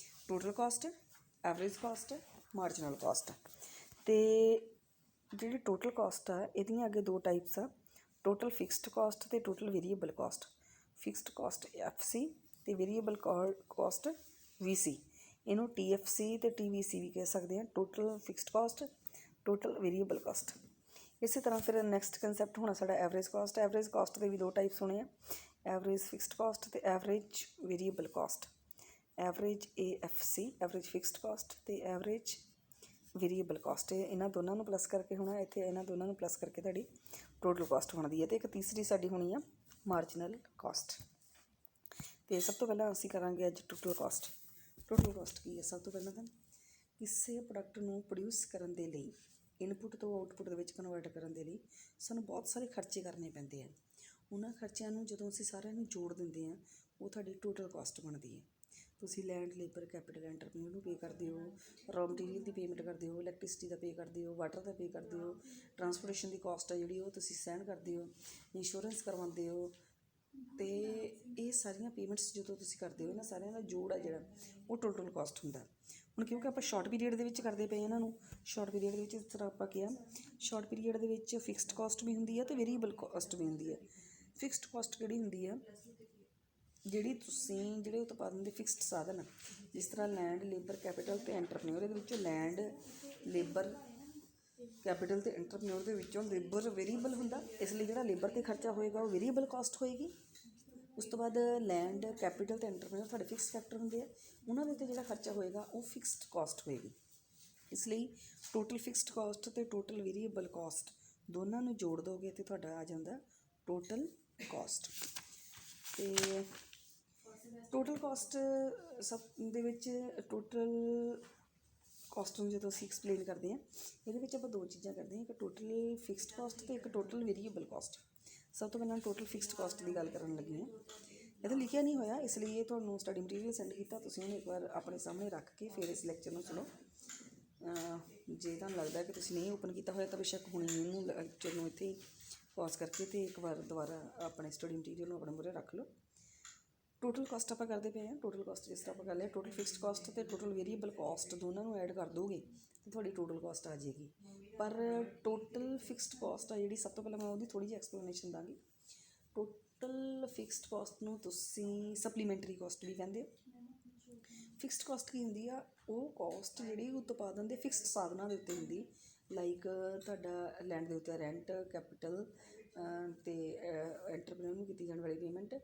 total cost, average cost, marginal cost. ਅਤੇ ਜਿਹੜੀ ਟੋਟਲ ਕੋਸਟ ਆ ਇਹਦੀਆਂ ਅੱਗੇ ਦੋ ਟਾਈਪਸ ਆ, ਟੋਟਲ ਫਿਕਸਡ ਕੋਸਟ ਅਤੇ total variable cost. Fixed cost FC ਅਤੇ ਵੇਰੀਏਬਲ ਕੋਸਟ VC। ਇਹਨੂੰ TFC ਅਤੇ TVC ਵੀ ਕਹਿ ਸਕਦੇ ਹਾਂ, total fixed cost, total variable cost. ਇਸੇ ਤਰ੍ਹਾਂ ਫਿਰ ਨੈਕਸਟ ਕੰਸੈਪਟ ਹੋਣਾ ਸਾਡਾ ਐਵਰੇਜ ਕੋਸਟ। ਐਵਰੇਜ ਕੋਸਟ ਦੇ ਵੀ ਦੋ ਟਾਈਪਸ ਹੋਣੇ ਆ, ਐਵਰੇਜ ਫਿਕਸਡ ਕੋਸਟ ਅਤੇ average variable cost. Average AFC average fixed cost ਅਤੇ ਐਵਰੇਜ ਵੇਰੀਏਬਲ ਕੋਸਟ। ਇਹਨਾਂ ਦੋਨਾਂ ਨੂੰ ਪਲੱਸ ਕਰਕੇ ਹੋਣਾ, ਇੱਥੇ ਇਹਨਾਂ ਦੋਨਾਂ ਨੂੰ ਪਲੱਸ ਕਰਕੇ ਤੁਹਾਡੀ ਟੋਟਲ ਕੋਸਟ ਬਣਦੀ ਹੈ। ਅਤੇ ਇੱਕ ਤੀਸਰੀ ਸਾਡੀ ਹੋਣੀ ਆ ਮਾਰਜਨਲ ਕੋਸਟ। ਅਤੇ ਸਭ ਤੋਂ ਪਹਿਲਾਂ ਅਸੀਂ ਕਰਾਂਗੇ ਅੱਜ ਟੋਟਲ ਕੋਸਟ। ਟੋਟਲ ਕੋਸਟ ਕੀ ਹੈ? ਸਭ ਤੋਂ ਪਹਿਲਾਂ ਤਾਂ ਕਿਸੇ ਪ੍ਰੋਡਕਟ ਨੂੰ ਪ੍ਰੋਡਿਊਸ ਕਰਨ ਦੇ ਲਈ, ਇਨਪੁੱਟ ਤੋਂ ਆਊਟਪੁੱਟ ਦੇ ਵਿੱਚ ਕਨਵਰਟ ਕਰਨ ਦੇ ਲਈ ਸਾਨੂੰ ਬਹੁਤ ਸਾਰੇ ਖਰਚੇ ਕਰਨੇ ਪੈਂਦੇ ਆ। ਉਹਨਾਂ ਖਰਚਿਆਂ ਨੂੰ ਜਦੋਂ ਅਸੀਂ ਸਾਰਿਆਂ ਨੂੰ ਜੋੜ ਦਿੰਦੇ ਹਾਂ, ਉਹ ਤੁਹਾਡੀ ਟੋਟਲ ਕੋਸਟ ਬਣਦੀ ਹੈ। ਤੁਸੀਂ ਲੈਂਡ, ਲੇਬਰ, ਕੈਪੀਟਲ, ਐਂਟਰਪ੍ਰੀਨਿਓਰ ਨੂੰ ਪੇ ਕਰਦੇ ਹੋ, ਰॉ ਮਟੀਰੀਅਲ ਦੀ ਪੇਮੈਂਟ ਕਰਦੇ ਹੋ, ਇਲੈਕਟ੍ਰੀਸਿਟੀ ਦਾ ਪੇ ਕਰਦੇ ਹੋ, ਵਾਟਰ ਦਾ ਪੇ ਕਰਦੇ ਹੋ, ਟਰਾਂਸਪੋਰਟੇਸ਼ਨ ਦੀ ਕੋਸਟ ਹੈ ਜਿਹੜੀ ਉਹ ਤੁਸੀਂ ਸਹਿਣ ਕਰਦੇ ਹੋ, ਇੰਸ਼ੋਰੈਂਸ ਕਰਵਾਉਂਦੇ ਹੋ। ਅਤੇ ਇਹ ਸਾਰੀਆਂ ਪੇਮੈਂਟਸ ਜਦੋਂ ਤੁਸੀਂ ਕਰਦੇ ਹੋ, ਇਹਨਾਂ ਸਾਰਿਆਂ ਦਾ ਜੋੜ ਆ ਜਿਹੜਾ ਉਹ ਟੋਟਲ ਕੋਸਟ ਹੁੰਦਾ। ਹੁਣ ਕਿਉਂਕਿ ਆਪਾਂ ਸ਼ਾਰਟ ਪੀਰੀਅਡ ਦੇ ਵਿੱਚ ਕਰਦੇ ਪਏ ਇਹਨਾਂ ਨੂੰ, ਸ਼ਾਰਟ ਪੀਰੀਅਡ ਦੇ ਵਿੱਚ ਇਸ ਤਰ੍ਹਾਂ ਆਪਾਂ ਕਿਹਾ, ਸ਼ਾਰਟ ਪੀਰੀਅਡ ਦੇ ਵਿੱਚ ਫਿਕਸਡ ਕੋਸਟ ਵੀ ਹੁੰਦੀ ਹੈ ਅਤੇ ਵੇਰੀਏਬਲ ਕੋਸਟ ਵੀ ਹੁੰਦੀ ਹੈ। ਫਿਕਸਡ ਕੋਸਟ ਕਿਹੜੀ ਹੁੰਦੀ ਆ? ਜਿਹੜੇ ਉਤਪਾਦਨ ਦੇ ਫਿਕਸਡ ਸਾਧਨ, ਜਿਸ ਤਰ੍ਹਾਂ ਲੈਂਡ, ਲੇਬਰ, ਕੈਪੀਟਲ ਅਤੇ ਐਂਟਰਪ੍ਰੀਨਿਓਰ। ਇਹਦੇ ਵਿੱਚੋਂ ਲੈਂਡ, ਲੇਬਰ, ਕੈਪੀਟਲ ਅਤੇ ਐਂਟਰਪ੍ਰੀਨਿਓਰ ਦੇ ਵਿੱਚੋਂ ਲੇਬਰ ਵੇਰੀਏਬਲ ਹੁੰਦਾ, ਇਸ ਲਈ ਜਿਹੜਾ ਲੇਬਰ 'ਤੇ ਖਰਚਾ ਹੋਏਗਾ ਉਹ ਵੇਰੀਏਬਲ ਕੋਸਟ ਹੋਏਗੀ। ਉਸ ਤੋਂ ਬਾਅਦ ਲੈਂਡ, ਕੈਪੀਟਲ ਅਤੇ ਐਂਟਰਪ੍ਰੀਨਿਓਰ ਤੁਹਾਡੇ ਫਿਕਸ ਫੈਕਟਰ ਹੁੰਦੇ ਆ, ਉਹਨਾਂ ਦੇ ਉੱਤੇ ਜਿਹੜਾ ਖਰਚਾ ਹੋਏਗਾ ਉਹ ਫਿਕਸਡ ਕੋਸਟ ਹੋਏਗੀ। ਇਸ ਲਈ ਟੋਟਲ ਫਿਕਸਡ ਕੋਸਟ ਅਤੇ ਟੋਟਲ ਵੇਰੀਏਬਲ ਕੋਸਟ ਦੋਨਾਂ ਨੂੰ ਜੋੜ ਦੋਗੇ ਅਤੇ ਤੁਹਾਡਾ ਆ ਜਾਂਦਾ ਟੋਟਲ ਕੋਸਟ। ਅਤੇ ਟੋਟਲ ਕੋਸਟ ਸਭ ਦੇ ਵਿੱਚ ਟੋਟਲ ਕੋਸਟ ਨੂੰ ਜਦੋਂ ਅਸੀਂ ਐਕਸਪਲੇਨ ਕਰਦੇ ਹਾਂ, ਇਹਦੇ ਵਿੱਚ ਆਪਾਂ ਦੋ ਚੀਜ਼ਾਂ ਕਰਦੇ ਹਾਂ, ਇੱਕ ਟੋਟਲ ਫਿਕਸਡ ਕੋਸਟ ਅਤੇ ਇੱਕ ਟੋਟਲ ਵੇਰੀਏਬਲ ਕੋਸਟ। ਸਭ ਤੋਂ ਪਹਿਲਾਂ ਟੋਟਲ ਫਿਕਸਡ ਕੋਸਟ ਦੀ ਗੱਲ ਕਰਨ ਲੱਗੀ ਹਾਂ। ਇਹ ਤਾਂ ਲਿਖਿਆ ਨਹੀਂ ਹੋਇਆ, ਇਸ ਲਈ ਇਹ ਤੁਹਾਨੂੰ ਸਟੱਡੀ ਮਟੀਰੀਅਲ ਸੈਂਡ ਕੀਤਾ, ਤੁਸੀਂ ਉਹਨੂੰ ਇੱਕ ਵਾਰ ਆਪਣੇ ਸਾਹਮਣੇ ਰੱਖ ਕੇ ਫਿਰ ਇਸ ਲੈਕਚਰ ਨੂੰ ਸੁਣੋ। ਜੇ ਤੁਹਾਨੂੰ ਲੱਗਦਾ ਕਿ ਤੁਸੀਂ ਨਹੀਂ ਓਪਨ ਕੀਤਾ ਹੋਇਆ ਤਾਂ ਬੇਸ਼ੱਕ ਹੁਣ ਇਹਨੂੰ ਲੈਕਚਰ ਨੂੰ ਇੱਥੇ ਹੀ ਪੌਜ਼ ਕਰਕੇ ਅਤੇ ਇੱਕ ਵਾਰ ਦੁਬਾਰਾ ਆਪਣੇ ਸਟੱਡੀ ਮਟੀਰੀਅਲ ਨੂੰ ਆਪਣੇ ਮੂਹਰੇ ਰੱਖ ਲਓ। ਟੋਟਲ ਕੋਸਟ ਆਪਾਂ ਕਰਦੇ ਪਏ ਹਾਂ। ਟੋਟਲ ਕੋਸਟ ਜਿਸ ਤਰ੍ਹਾਂ ਆਪਾਂ ਕਰ ਲਿਆ, ਟੋਟਲ ਫਿਕਸਡ ਕੋਸਟ ਅਤੇ ਟੋਟਲ ਵੇਰੀਏਬਲ ਕੋਸਟ ਦੋਨਾਂ ਨੂੰ ਐਡ ਕਰ ਦੋਗੇ ਅਤੇ ਤੁਹਾਡੀ ਟੋਟਲ ਕੋਸਟ ਆ ਜਾਏਗੀ। ਪਰ ਟੋਟਲ ਫਿਕਸਡ ਕੋਸਟ ਆ ਜਿਹੜੀ, ਸਭ ਤੋਂ ਪਹਿਲਾਂ ਮੈਂ ਉਹਦੀ ਥੋੜ੍ਹੀ ਜਿਹੀ ਐਕਸਪਲੇਨੇਸ਼ਨ ਦਾਂਗੀ। ਟੋਟਲ ਫਿਕਸਡ ਕੋਸਟ ਨੂੰ ਤੁਸੀਂ ਸਪਲੀਮੈਂਟਰੀ ਕੋਸਟ ਵੀ ਕਹਿੰਦੇ ਹੋ। ਫਿਕਸਡ ਕੋਸਟ ਕੀ ਹੁੰਦੀ ਆ? ਉਹ ਕੋਸਟ ਜਿਹੜੀ ਉਤਪਾਦਨ ਦੇ ਫਿਕਸਡ ਸਾਧਨਾਂ ਦੇ ਉੱਤੇ ਹੁੰਦੀ, ਲਾਈਕ ਤੁਹਾਡਾ ਲੈਂਡ ਦੇ ਉੱਤੇ ਰੈਂਟ, ਕੈਪੀਟਲ ਅਤੇ ਐਂਟਰਪ੍ਰੀਨਿਓਰ ਨੂੰ ਕੀਤੀ ਜਾਣ ਵਾਲੀ ਪੇਮੈਂਟ।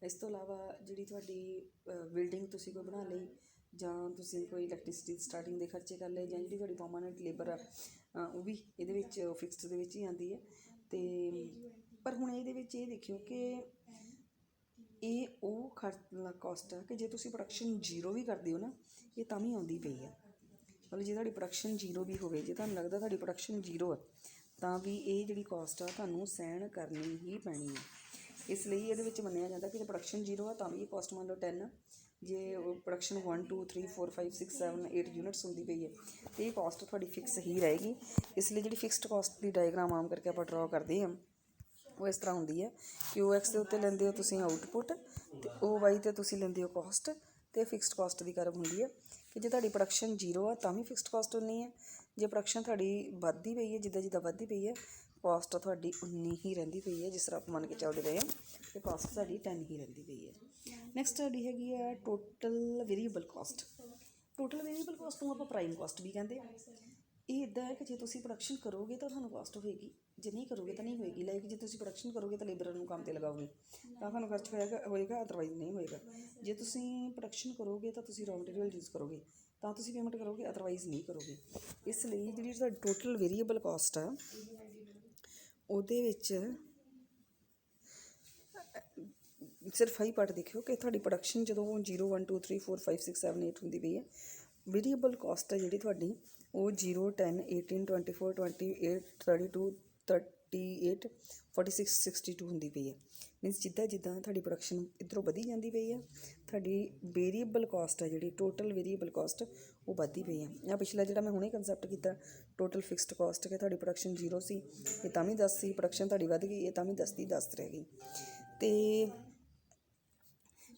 ਇਸ ਤੋਂ ਇਲਾਵਾ ਜਿਹੜੀ ਤੁਹਾਡੀ ਬਿਲਡਿੰਗ ਤੁਸੀਂ ਕੋਈ ਬਣਾ ਲਈ, ਜਾਂ ਤੁਸੀਂ ਕੋਈ ਇਲੈਕਟ੍ਰੀਸਿਟੀ ਸਟਾਰਟਿੰਗ ਦੇ ਖਰਚੇ ਕਰ ਲਏ, ਜਾਂ ਜਿਹੜੀ ਤੁਹਾਡੀ ਪਰਮਾਨੈਂਟ ਲੇਬਰ ਆ ਉਹ ਵੀ ਇਹਦੇ ਵਿੱਚ ਫਿਕਸਡ ਦੇ ਵਿੱਚ ਹੀ ਆਉਂਦੀ ਹੈ। ਅਤੇ ਪਰ ਹੁਣ ਇਹਦੇ ਵਿੱਚ ਇਹ ਦੇਖਿਓ ਕਿ ਇਹ ਉਹ ਕੋਸਟ ਆ ਕਿ ਜੇ ਤੁਸੀਂ ਪ੍ਰੋਡਕਸ਼ਨ ਜ਼ੀਰੋ ਵੀ ਕਰਦੇ ਹੋ ਨਾ, ਇਹ ਤਾਂ ਵੀ ਆਉਂਦੀ ਪਈ ਆ। ਮਤਲਬ ਜੇ ਤੁਹਾਡੀ ਪ੍ਰੋਡਕਸ਼ਨ ਜ਼ੀਰੋ ਵੀ ਹੋਵੇ, ਜੇ ਤੁਹਾਨੂੰ ਲੱਗਦਾ ਤੁਹਾਡੀ ਪ੍ਰੋਡਕਸ਼ਨ ਜ਼ੀਰੋ ਆ, ਤਾਂ ਵੀ ਇਹ ਜਿਹੜੀ ਕੋਸਟ ਆ ਤੁਹਾਨੂੰ ਸਹਿਣ ਕਰਨੀ ਹੀ ਪੈਣੀ ਹੈ। ਇਸ ਲਈ ਇਹਦੇ ਵਿੱਚ ਮੰਨਿਆ ਜਾਂਦਾ ਕਿ ਜੇ ਪ੍ਰੋਡਕਸ਼ਨ ਜ਼ੀਰੋ ਆ ਤਾਂ ਵੀ ਇਹ ਕੋਸਟ ਮੰਨ ਲਓ 10, ਜੇ ਪ੍ਰੋਡਕਸ਼ਨ 1 2 3 4 5 6 7 8 ਯੂਨਿਟਸ ਹੁੰਦੀ ਪਈ ਹੈ ਅਤੇ ਇਹ ਕੋਸਟ ਤੁਹਾਡੀ ਫਿਕਸ ਹੀ ਰਹੇਗੀ। ਇਸ ਲਈ ਜਿਹੜੀ ਫਿਕਸਡ ਕੋਸਟ ਦੀ ਡਾਇਗਰਾਮ ਆਮ ਕਰਕੇ ਆਪਾਂ ਡਰਾ ਕਰਦੇ ਹਾਂ, ਉਹ ਇਸ ਤਰ੍ਹਾਂ ਹੁੰਦੀ ਹੈ ਕਿ OX ਦੇ ਉੱਤੇ ਲੈਂਦੇ ਹੋ ਤੁਸੀਂ ਆਊਟਪੁੱਟ, ਅਤੇ OY 'ਤੇ ਤੁਸੀਂ ਲੈਂਦੇ ਹੋ ਕੋਸਟ, ਅਤੇ ਫਿਕਸਡ ਕੋਸਟ ਦੀ ਕਰਵ ਹੁੰਦੀ ਹੈ ਕਿ ਜੇ ਤੁਹਾਡੀ ਪ੍ਰੋਡਕਸ਼ਨ ਜ਼ੀਰੋ ਆ ਤਾਂ ਵੀ ਫਿਕਸਡ ਕੋਸਟ ਉਨੀ ਹੈ, ਜੇ ਪ੍ਰੋਡਕਸ਼ਨ ਤੁਹਾਡੀ ਵੱਧਦੀ ਪਈ ਹੈ, ਜਿੱਦਾਂ ਜਿੱਦਾਂ ਵੱਧਦੀ ਪਈ ਹੈ, ਕੋਸਟ ਤੁਹਾਡੀ ਉਨੀ ਹੀ ਰਹਿੰਦੀ ਪਈ ਹੈ। ਜਿਸ ਤਰ੍ਹਾਂ ਆਪਾਂ ਮੰਨ ਕੇ ਚੱਲਦੇ ਪਏ ਹਾਂ ਕਿ ਕੋਸਟ ਸਾਡੀ 10 ਹੀ ਰਹਿੰਦੀ ਪਈ ਹੈ। ਨੈਕਸਟ ਸਾਡੀ ਹੈਗੀ ਆ total variable cost. Total variable cost ਨੂੰ ਆਪਾਂ ਪ੍ਰਾਈਮ ਕੋਸਟ ਵੀ ਕਹਿੰਦੇ ਹਾਂ। ਇਹ ਇੱਦਾਂ ਹੈ ਕਿ ਜੇ ਤੁਸੀਂ ਪ੍ਰੋਡਕਸ਼ਨ ਕਰੋਗੇ ਤਾਂ ਤੁਹਾਨੂੰ ਕੋਸਟ ਹੋਏਗੀ, ਜੇ ਨਹੀਂ ਕਰੋਗੇ ਤਾਂ ਨਹੀਂ ਹੋਏਗੀ। ਲਾਈਕ ਜੇ ਤੁਸੀਂ ਪ੍ਰੋਡਕਸ਼ਨ ਕਰੋਗੇ ਤਾਂ ਲੇਬਰ ਨੂੰ ਕੰਮ 'ਤੇ ਲਗਾਓਗੇ ਤਾਂ ਤੁਹਾਨੂੰ ਖਰਚ ਹੋਏਗਾ, ਅਦਰਵਾਈਜ਼ ਨਹੀਂ ਹੋਏਗਾ। ਜੇ ਤੁਸੀਂ ਪ੍ਰੋਡਕਸ਼ਨ ਕਰੋਗੇ ਤਾਂ ਤੁਸੀਂ ਰॉ ਮਟੀਰੀਅਲ ਯੂਜ਼ ਕਰੋਗੇ ਤਾਂ ਤੁਸੀਂ ਪੇਮੈਂਟ ਕਰੋਗੇ, ਅਦਰਵਾਈਜ਼ ਨਹੀਂ ਕਰੋਗੇ। ਇਸ ਲਈ ਜਿਹੜੀ ਤੁਹਾਡੀ ਟੋਟਲ ਵੇਰੀਏਬਲ ਕੋਸਟ ਆ, ਉਹਦੇ ਵਿੱਚ ਸਿਰਫ ਆਹੀ ਪਾਰਟ ਦੇਖਿਓ ਕਿ ਤੁਹਾਡੀ ਪ੍ਰੋਡਕਸ਼ਨ ਜਦੋਂ 0 1 2 3 4 5 6 7 8 ਹੁੰਦੀ ਪਈ ਹੈ, ਵੇਰੀਏਬਲ ਕੋਸਟ ਹੈ ਜਿਹੜੀ ਤੁਹਾਡੀ ਉਹ 0 10 18 24 28 32 48 46 62 ਹੁੰਦੀ ਪਈ ਹੈ। ਮੀਨਸ ਜਿੱਦਾਂ ਜਿੱਦਾਂ ਤੁਹਾਡੀ ਪ੍ਰੋਡਕਸ਼ਨ ਇੱਧਰੋਂ ਵਧੀ ਜਾਂਦੀ ਪਈ ਆ, ਤੁਹਾਡੀ ਵੇਰੀਏਬਲ ਕਾਸਟ ਆ ਜਿਹੜੀ ਟੋਟਲ ਵੇਰੀਏਬਲ ਕਾਸਟ ਉਹ ਵੱਧਦੀ ਪਈ ਆ। ਆਹ ਪਿਛਲਾ ਜਿਹੜਾ ਮੈਂ ਹੁਣੇ ਕੰਸੈਪਟ ਕੀਤਾ ਟੋਟਲ ਫਿਕਸਡ ਕਾਸਟ ਕਿ ਤੁਹਾਡੀ ਪ੍ਰੋਡਕਸ਼ਨ 0 ਸੀ, ਇਹ ਤਾਂ ਵੀ 10 ਸੀ, ਪ੍ਰੋਡਕਸ਼ਨ ਤੁਹਾਡੀ ਵੱਧ ਗਈ, ਇਹ ਤਾਂ ਵੀ 10 ਦੀ 10 ਰਹਿ ਗਈ। ਅਤੇ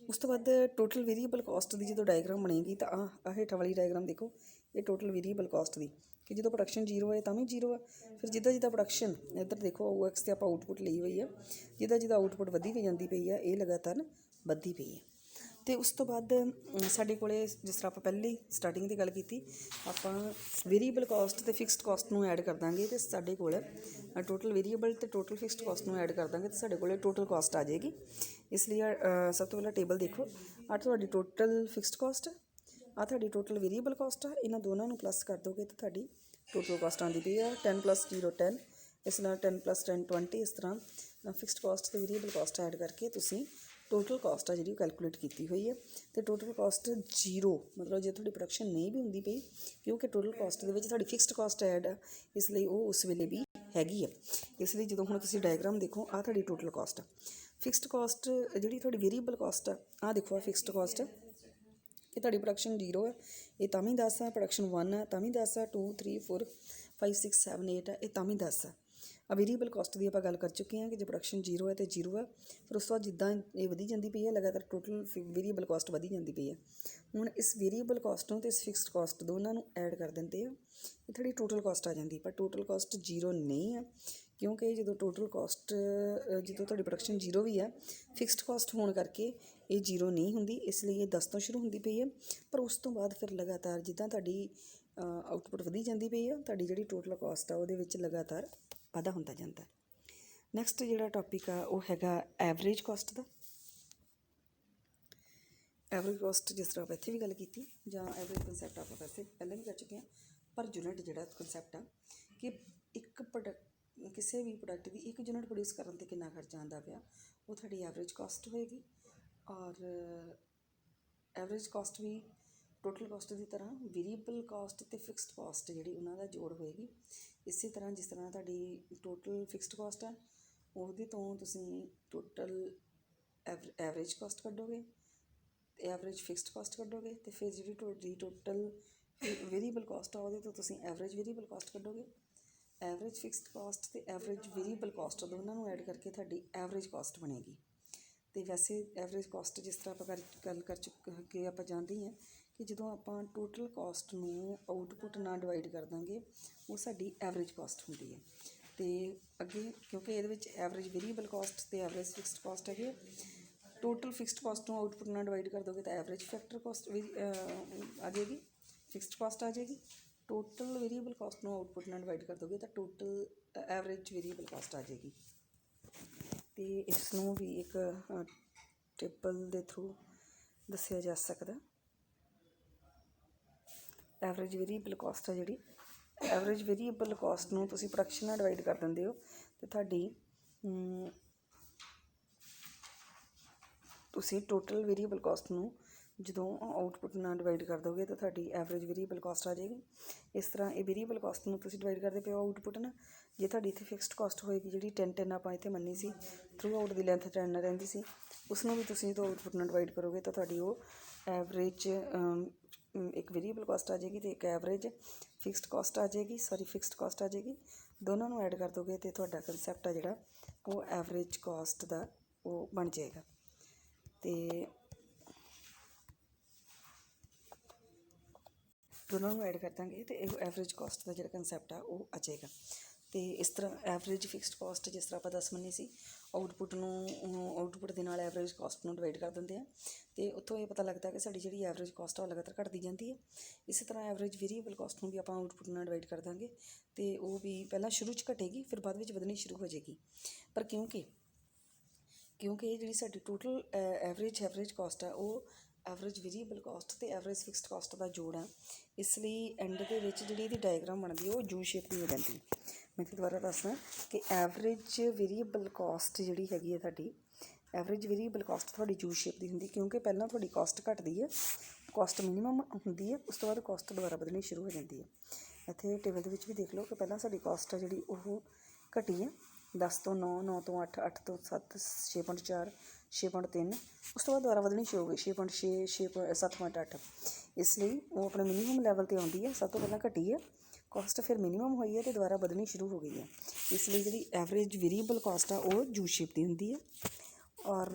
ਉਸ ਤੋਂ ਬਾਅਦ ਟੋਟਲ ਵੇਰੀਏਬਲ ਕਾਸਟ ਦੀ ਜਦੋਂ ਡਾਇਗਰਾਮ ਬਣੇਗੀ ਤਾਂ ਆਹ ਹੇਠਾਂ ਵਾਲੀ ਡਾਇਗਰਾਮ ਦੇਖੋ, ਇਹ ਟੋਟਲ ਵੇਰੀਏਬਲ ਕਾਸਟ ਦੀ ਕਿ ਜਦੋਂ ਪ੍ਰੋਡਕਸ਼ਨ 0 ਹੈ ਤਾਂ ਵੀ 0 ਹੈ। ਫਿਰ ਜਿੱਦਾਂ ਜਿੱਦਾਂ ਪ੍ਰੋਡਕਸ਼ਨ ਇੱਧਰ ਦੇਖੋ OX 'ਤੇ ਆਪਾਂ ਆਊਟਪੁੱਟ ਲਈ ਹੋਈ ਆ, ਜਿੱਦਾਂ ਜਿੱਦਾਂ ਆਊਟਪੁੱਟ ਵਧੀ ਵੀ ਜਾਂਦੀ ਪਈ ਆ, ਇਹ ਲਗਾਤਾਰ ਵੱਧਦੀ ਪਈ ਹੈ। ਅਤੇ ਉਸ ਤੋਂ ਬਾਅਦ ਸਾਡੇ ਕੋਲ ਜਿਸ ਤਰ੍ਹਾਂ ਆਪਾਂ ਪਹਿਲੇ ਸਟਾਰਟਿੰਗ 'ਤੇ ਗੱਲ ਕੀਤੀ, ਆਪਾਂ ਵੇਰੀਏਬਲ ਕਾਸਟ ਅਤੇ ਫਿਕਸਡ ਕਾਸਟ ਨੂੰ ਐਡ ਕਰ ਦਾਂਗੇ ਅਤੇ ਸਾਡੇ ਕੋਲ ਟੋਟਲ ਵੇਰੀਏਬਲ ਅਤੇ ਟੋਟਲ ਫਿਕਸਡ ਕਾਸਟ ਨੂੰ ਐਡ ਕਰ ਦਾਂਗੇ ਅਤੇ ਸਾਡੇ ਕੋਲ ਟੋਟਲ ਕਾਸਟ ਆ ਜਾਏਗੀ। ਇਸ ਲਈ ਸਭ ਤੋਂ ਪਹਿਲਾਂ ਟੇਬਲ ਦੇਖੋ, ਆਹ ਤੁਹਾਡੀ ਟੋਟਲ ਫਿਕਸਡ ਕਾਸਟ, ਆਹ ਤੁਹਾਡੀ ਟੋਟਲ ਵੇਰੀਏਬਲ ਕਾਸਟ ਆ, ਇਹਨਾਂ ਦੋਨਾਂ ਨੂੰ ਪਲੱਸ ਕਰ ਦੋਗੇ ਤਾਂ ਤੁਹਾਡੀ ਟੋਟਲ ਕਾਸਟ ਆਉਂਦੀ ਪਈ ਆ 10 + 0 10, ਇਸ ਨਾਲ 10 + 10 20। ਇਸ ਤਰ੍ਹਾਂ ਫਿਕਸਡ ਕਾਸਟ ਅਤੇ ਵੇਰੀਏਬਲ ਕਾਸਟ ਐਡ ਕਰਕੇ ਤੁਸੀਂ ਟੋਟਲ ਕਾਸਟ ਆ ਜਿਹੜੀ ਉਹ ਕੈਲਕੂਲੇਟ ਕੀਤੀ ਹੋਈ ਹੈ। ਅਤੇ ਟੋਟਲ ਕਾਸਟ 0 ਮਤਲਬ ਜੇ ਤੁਹਾਡੀ ਪ੍ਰੋਡਕਸ਼ਨ ਨਹੀਂ ਵੀ ਹੁੰਦੀ ਪਈ, ਕਿਉਂਕਿ ਟੋਟਲ ਕਾਸਟ ਦੇ ਵਿੱਚ ਤੁਹਾਡੀ ਫਿਕਸਡ ਕਾਸਟ ਐਡ ਆ, ਇਸ ਲਈ ਉਹ ਉਸ ਵੇਲੇ ਵੀ ਹੈਗੀ ਆ। ਇਸ ਲਈ ਜਦੋਂ ਹੁਣ ਤੁਸੀਂ ਡਾਇਗਰਾਮ ਦੇਖੋ, ਆਹ ਤੁਹਾਡੀ ਟੋਟਲ ਕਾਸਟ ਆ। ਫਿਕਸਡ ਕਾਸਟ ਜਿਹੜੀ ਤੁਹਾਡੀ ਵੇਰੀਏਬਲ ਕਾਸਟ ਆ, ਆਹ ਦੇਖੋ, ਆਹ ਫਿਕਸਡ ਕਾਸਟ ਆ ਕਿ ਤੁਹਾਡੀ ਪ੍ਰੋਡਕਸ਼ਨ 0 ਹੈ, ਇਹ ਤਾਂ ਵੀ 10 ਆ, ਪ੍ਰੋਡਕਸ਼ਨ 1 ਆ ਤਾਂ ਵੀ 10 ਆ, 2 3 4 5 6 7 8 ਆ, ਇਹ ਤਾਂ ਵੀ 10 ਆ। ਵੇਰੀਏਬਲ ਕਾਸਟ ਦੀ ਆਪਾਂ ਗੱਲ ਕਰ ਚੁੱਕੇ ਹਾਂ ਕਿ ਜੇ ਪ੍ਰੋਡਕਸ਼ਨ 0 ਹੈ ਤਾਂ 0 ਹੈ। ਫਿਰ ਉਸ ਤੋਂ ਬਾਅਦ ਜਿੱਦਾਂ ਇਹ ਵਧੀ ਜਾਂਦੀ ਪਈ ਹੈ, ਲਗਾਤਾਰ ਟੋਟਲ ਵੇਰੀਏਬਲ ਕਾਸਟ ਵਧੀ ਜਾਂਦੀ ਪਈ ਹੈ। ਹੁਣ ਇਸ ਵੇਰੀਏਬਲ ਕਾਸਟ ਨੂੰ ਅਤੇ ਇਸ ਫਿਕਸਡ ਕਾਸਟ ਦੋਨਾਂ ਨੂੰ ਐਡ ਕਰ ਦਿੰਦੇ ਆ, ਇਹ ਤੁਹਾਡੀ ਟੋਟਲ ਕਾਸਟ ਆ ਜਾਂਦੀ। ਪਰ ਟੋਟਲ ਕਾਸਟ 0 ਨਹੀਂ ਆ, ਕਿਉਂਕਿ ਜਦੋਂ ਟੋਟਲ ਕਾਸਟ ਜਦੋਂ ਤੁਹਾਡੀ ਪ੍ਰੋਡਕਸ਼ਨ 0 ਵੀ ਆ, ਫਿਕਸਡ ਕਾਸਟ ਹੋਣ ਕਰਕੇ ਇਹ 0 ਨਹੀਂ ਹੁੰਦੀ, ਇਸ ਲਈ ਇਹ 10 ਤੋਂ ਸ਼ੁਰੂ ਹੁੰਦੀ ਪਈ ਹੈ। ਪਰ ਉਸ ਤੋਂ ਬਾਅਦ ਫਿਰ ਲਗਾਤਾਰ ਜਿੱਦਾਂ ਤੁਹਾਡੀ ਆਊਟਪੁੱਟ ਵਧੀ ਜਾਂਦੀ ਪਈ ਆ, ਤੁਹਾਡੀ ਜਿਹੜੀ ਟੋਟਲ ਕਾਸਟ ਆ ਉਹਦੇ ਵਿੱਚ ਲਗਾਤਾਰ ਵਾਧਾ ਹੁੰਦਾ ਜਾਂਦਾ। ਨੈਕਸਟ ਜਿਹੜਾ ਟੌਪਿਕ ਆ ਉਹ ਹੈਗਾ ਐਵਰੇਜ ਕਾਸਟ ਦਾ। ਐਵਰੇਜ ਕਾਸਟ ਜਿਸ ਤਰ੍ਹਾਂ ਆਪਾਂ ਇੱਥੇ ਵੀ ਗੱਲ ਕੀਤੀ, ਜਾਂ ਐਵਰੇਜ ਕੰਸੈਪਟ ਆਪਾਂ ਵੈਸੇ ਪਹਿਲਾਂ ਵੀ ਕਰ ਚੁੱਕੇ ਹਾਂ, ਪਰ ਯੂਨਿਟ ਜਿਹੜਾ ਕੰਸੈਪਟ ਆ ਕਿ ਇੱਕ ਕਿਸੇ ਵੀ ਪ੍ਰੋਡਕਟ ਦੀ 1 ਯੂਨਿਟ ਪ੍ਰੋਡਿਊਸ ਕਰਨ 'ਤੇ ਕਿੰਨਾ ਖਰਚਾ ਆਉਂਦਾ ਪਿਆ, ਉਹ ਤੁਹਾਡੀ ਐਵਰੇਜ ਕਾਸਟ ਹੋਏਗੀ। ਔਰ ਐਵਰੇਜ ਕਾਸਟ ਵੀ ਟੋਟਲ ਕਾਸਟ ਦੀ ਤਰ੍ਹਾਂ ਵੇਰੀਏਬਲ ਕਾਸਟ ਅਤੇ ਫਿਕਸਡ ਕਾਸਟ ਜਿਹੜੀ ਉਹਨਾਂ ਦਾ ਜੋੜ ਹੋਏਗੀ। ਇਸੇ ਤਰ੍ਹਾਂ ਜਿਸ ਤਰ੍ਹਾਂ ਤੁਹਾਡੀ ਟੋਟਲ ਫਿਕਸਡ ਕਾਸਟ ਆ, ਉਹਦੇ ਤੋਂ ਤੁਸੀਂ ਟੋਟਲ ਐਵਰੇਜ ਕਾਸਟ ਕੱਢੋਗੇ ਅਤੇ ਐਵਰੇਜ ਫਿਕਸਡ ਕਾਸਟ ਕੱਢੋਗੇ, ਅਤੇ ਫਿਰ ਜਿਹੜੀ ਤੁਹਾਡੀ ਟੋਟਲ ਵੇਰੀਏਬਲ ਕਾਸਟ ਆ ਉਹਦੇ ਤੋਂ ਤੁਸੀਂ ਐਵਰੇਜ ਵੇਰੀਏਬਲ ਕਾਸਟ ਕੱਢੋਗੇ। ਐਵਰੇਜ ਫਿਕਸਡ ਕਾਸਟ ਅਤੇ ਐਵਰੇਜ ਵੇਰੀਏਬਲ ਕਾਸਟ ਦੋਨਾਂ ਨੂੰ ਐਡ ਕਰਕੇ ਤੁਹਾਡੀ ਐਵਰੇਜ ਕਾਸਟ ਬਣੇਗੀ। ਅਤੇ ਵੈਸੇ ਐਵਰੇਜ ਕਾਸਟ ਜਿਸ ਤਰ੍ਹਾਂ ਆਪਾਂ ਗੱਲ ਕਰ ਚੁੱਕੇ ਆਪਾਂ ਜਾਣਦੇ ਹੀ ਹਾਂ ਕਿ ਜਦੋਂ ਆਪਾਂ ਟੋਟਲ ਕਾਸਟ ਨੂੰ ਆਊਟਪੁੱਟ ਨਾਲ ਡਿਵਾਈਡ ਕਰ ਦਾਂਗੇ, ਉਹ ਸਾਡੀ ਐਵਰੇਜ ਕਾਸਟ ਹੁੰਦੀ ਹੈ। ਅਤੇ ਅੱਗੇ ਕਿਉਂਕਿ ਇਹਦੇ ਵਿੱਚ ਐਵਰੇਜ ਵੇਰੀਏਬਲ ਕਾਸਟ ਅਤੇ ਐਵਰੇਜ ਫਿਕਸਡ ਕਾਸਟ ਹੈਗੇ, ਟੋਟਲ ਫਿਕਸਡ ਕਾਸਟ ਨੂੰ ਆਊਟਪੁੱਟ ਨਾਲ ਡਿਵਾਈਡ ਕਰ ਦੋਗੇ ਤਾਂ ਐਵਰੇਜ ਫੈਕਟਰ ਕਾਸਟ ਵੀ ਆ ਜਾਏਗੀ, ਫਿਕਸਡ ਕਾਸਟ ਆ ਜਾਏਗੀ। ਟੋਟਲ ਵੇਰੀਏਬਲ ਕਾਸਟ ਨੂੰ ਆਊਟਪੁੱਟ ਨਾਲ ਡਿਵਾਈਡ ਕਰ ਦੋਗੇ ਤਾਂ ਟੋਟਲ ਐਵਰੇਜ ਵੇਰੀਏਬਲ ਕਾਸਟ ਆ ਜਾਏਗੀ। ਅਤੇ ਇਸ ਨੂੰ ਵੀ ਇੱਕ ਟੇਬਲ ਦੇ ਥਰੂ ਦੱਸਿਆ ਜਾ ਸਕਦਾ। ਐਵਰੇਜ ਵੇਰੀਏਬਲ ਕਾਸਟ ਆ ਜਿਹੜੀ, ਐਵਰੇਜ ਵੇਰੀਏਬਲ ਕਾਸਟ ਨੂੰ ਤੁਸੀਂ ਪ੍ਰੋਡਕਸ਼ਨ ਨਾਲ ਡਿਵਾਈਡ ਕਰ ਦਿੰਦੇ ਹੋ ਅਤੇ ਤੁਹਾਡੀ ਤੁਸੀਂ ਟੋਟਲ ਵੇਰੀਏਬਲ ਕਾਸਟ ਨੂੰ ਜਦੋਂ ਆਊਟਪੁੱਟ ਨਾਲ ਡਿਵਾਈਡ ਕਰ ਦੋਗੇ ਤਾਂ ਤੁਹਾਡੀ ਐਵਰੇਜ ਵੇਰੀਏਬਲ ਕਾਸਟ ਆ ਜਾਏਗੀ। ਇਸ ਤਰ੍ਹਾਂ ਇਹ ਵੇਰੀਏਬਲ ਕਾਸਟ ਨੂੰ ਤੁਸੀਂ ਡਿਵਾਈਡ ਕਰਦੇ ਪਏ ਹੋ ਆਊਟਪੁੱਟ ਨਾਲ। ਜੇ ਤੁਹਾਡੀ ਇੱਥੇ ਫਿਕਸਡ ਕਾਸਟ ਹੋਏਗੀ ਜਿਹੜੀ 10 ਆਪਾਂ ਇੱਥੇ ਮੰਨੀ ਸੀ, ਥਰੂ ਆਊਟ ਦੀ ਲੈਂਥ 10 ਰਹਿੰਦੀ ਸੀ, ਉਸ ਨੂੰ ਵੀ ਤੁਸੀਂ ਜਦੋਂ ਆਊਟਪੁੱਟ ਨਾਲ ਡਿਵਾਈਡ ਕਰੋਗੇ ਤਾਂ ਤੁਹਾਡੀ ਉਹ ਐਵਰੇਜ ਇੱਕ ਵੇਰੀਏਬਲ ਕਾਸਟ ਆ ਜਾਏਗੀ ਅਤੇ ਇੱਕ ਐਵਰੇਜ ਫਿਕਸਡ ਕਾਸਟ ਆ ਜਾਏਗੀ, ਫਿਕਸਡ ਕਾਸਟ ਆ ਜਾਏਗੀ। ਦੋਨਾਂ ਨੂੰ ਐਡ ਕਰ ਦੋਗੇ ਅਤੇ ਤੁਹਾਡਾ ਕੰਸੈਪਟ ਆ ਜਿਹੜਾ ਉਹ ਐਵਰੇਜ ਕਾਸਟ ਦਾ ਉਹ ਬਣ ਜਾਏਗਾ। ਅਤੇ ਦੋਨਾਂ ਨੂੰ ਐਡ ਕਰ ਦਾਂਗੇ ਅਤੇ ਇਹ ਐਵਰੇਜ ਕਾਸਟ ਦਾ ਜਿਹੜਾ ਕੰਸੈਪਟ ਆ ਉਹ ਆ ਜਾਏਗਾ। ਅਤੇ ਇਸ ਤਰ੍ਹਾਂ ਐਵਰੇਜ ਫਿਕਸਡ ਕਾਸਟ ਜਿਸ ਤਰ੍ਹਾਂ ਆਪਾਂ 10 ਮੰਨੀ ਸੀ, ਆਊਟਪੁੱਟ ਦੇ ਨਾਲ ਐਵਰੇਜ ਕਾਸਟ ਨੂੰ ਡਿਵਾਈਡ ਕਰ ਦਿੰਦੇ ਆ ਅਤੇ ਉੱਥੋਂ ਇਹ ਪਤਾ ਲੱਗਦਾ ਕਿ ਸਾਡੀ ਜਿਹੜੀ ਐਵਰੇਜ ਕਾਸਟ ਆ ਉਹ ਲਗਾਤਾਰ ਘਟਦੀ ਜਾਂਦੀ ਹੈ। ਇਸੇ ਤਰ੍ਹਾਂ ਐਵਰੇਜ ਵੇਰੀਏਬਲ ਕਾਸਟ ਨੂੰ ਵੀ ਆਪਾਂ ਆਊਟਪੁੱਟ ਨਾਲ ਡਿਵਾਈਡ ਕਰ ਦਾਂਗੇ ਅਤੇ ਉਹ ਵੀ ਪਹਿਲਾਂ ਸ਼ੁਰੂ 'ਚ ਘਟੇਗੀ, ਫਿਰ ਬਾਅਦ ਵਿੱਚ ਵਧਣੀ ਸ਼ੁਰੂ ਹੋ ਜਾਏਗੀ। ਪਰ ਕਿਉਂਕਿ ਇਹ ਜਿਹੜੀ ਸਾਡੀ ਟੋਟਲ ਐਵਰੇਜ ਕਾਸਟ ਆ ਉਹ ਐਵਰੇਜ ਵੇਰੀਏਬਲ ਕਾਸਟ ਅਤੇ ਐਵਰੇਜ ਫਿਕਸਡ ਕਾਸਟ ਦਾ ਜੋੜ ਆ, ਇਸ ਲਈ ਐਂਡ ਦੇ ਵਿੱਚ ਜਿਹੜੀ ਇਹਦੀ ਡਾਇਗਰਾਮ ਬਣਦੀ ਉਹ ਯੂ ਸ਼ੇਪ ਦੀ ਹੋ ਜਾਂਦੀ। ਮੈਂ ਇੱਥੇ ਦੁਬਾਰਾ ਦੱਸਦਾ ਕਿ ਐਵਰੇਜ ਵੇਰੀਏਬਲ ਕਾਸਟ ਜਿਹੜੀ ਹੈਗੀ ਹੈ ਤੁਹਾਡੀ, ਐਵਰੇਜ ਵੇਰੀਏਬਲ ਕਾਸਟ ਤੁਹਾਡੀ ਯੂ ਸ਼ੇਪ ਦੀ ਹੁੰਦੀ, ਕਿਉਂਕਿ ਪਹਿਲਾਂ ਤੁਹਾਡੀ ਕਾਸਟ ਘਟਦੀ ਹੈ, ਕਾਸਟ ਮਿਨੀਮਮ ਹੁੰਦੀ ਹੈ, ਉਸ ਤੋਂ ਬਾਅਦ ਕਾਸਟ ਦੁਬਾਰਾ ਵਧਣੀ ਸ਼ੁਰੂ ਹੋ ਜਾਂਦੀ ਹੈ। ਇੱਥੇ ਟੇਬਲ ਦੇ ਵਿੱਚ ਵੀ ਦੇਖ ਲਓ ਕਿ ਪਹਿਲਾਂ ਸਾਡੀ ਕਾਸਟ ਆ ਜਿਹੜੀ ਉਹ ਘਟੀ ਹੈ 10 ਤੋਂ 9, 9 ਤੋਂ 8, 8 ਤੋਂ 7, 6.4, 6.3, ਉਸ ਤੋਂ ਬਾਅਦ ਦੁਬਾਰਾ ਵਧਣੀ ਸ਼ੁਰੂ ਹੋ ਗਈ 6.6, 7.8। ਇਸ ਲਈ ਉਹ ਆਪਣੇ ਮਿਨੀਮਮ ਲੈਵਲ 'ਤੇ ਆਉਂਦੀ ਹੈ। ਸਭ ਤੋਂ ਪਹਿਲਾਂ ਘਟੀ ਹੈ ਕਾਸਟ, ਫਿਰ ਮਿਨੀਮਮ ਹੋਈ ਹੈ ਅਤੇ ਦੁਬਾਰਾ ਵਧਣੀ ਸ਼ੁਰੂ ਹੋ ਗਈ ਹੈ। ਇਸ ਲਈ ਜਿਹੜੀ ਐਵਰੇਜ ਵੇਰੀਏਬਲ ਕਾਸਟ ਆ ਉਹ ਯੂ ਸ਼ੇਪ ਦੀ ਹੁੰਦੀ ਹੈ। ਔਰ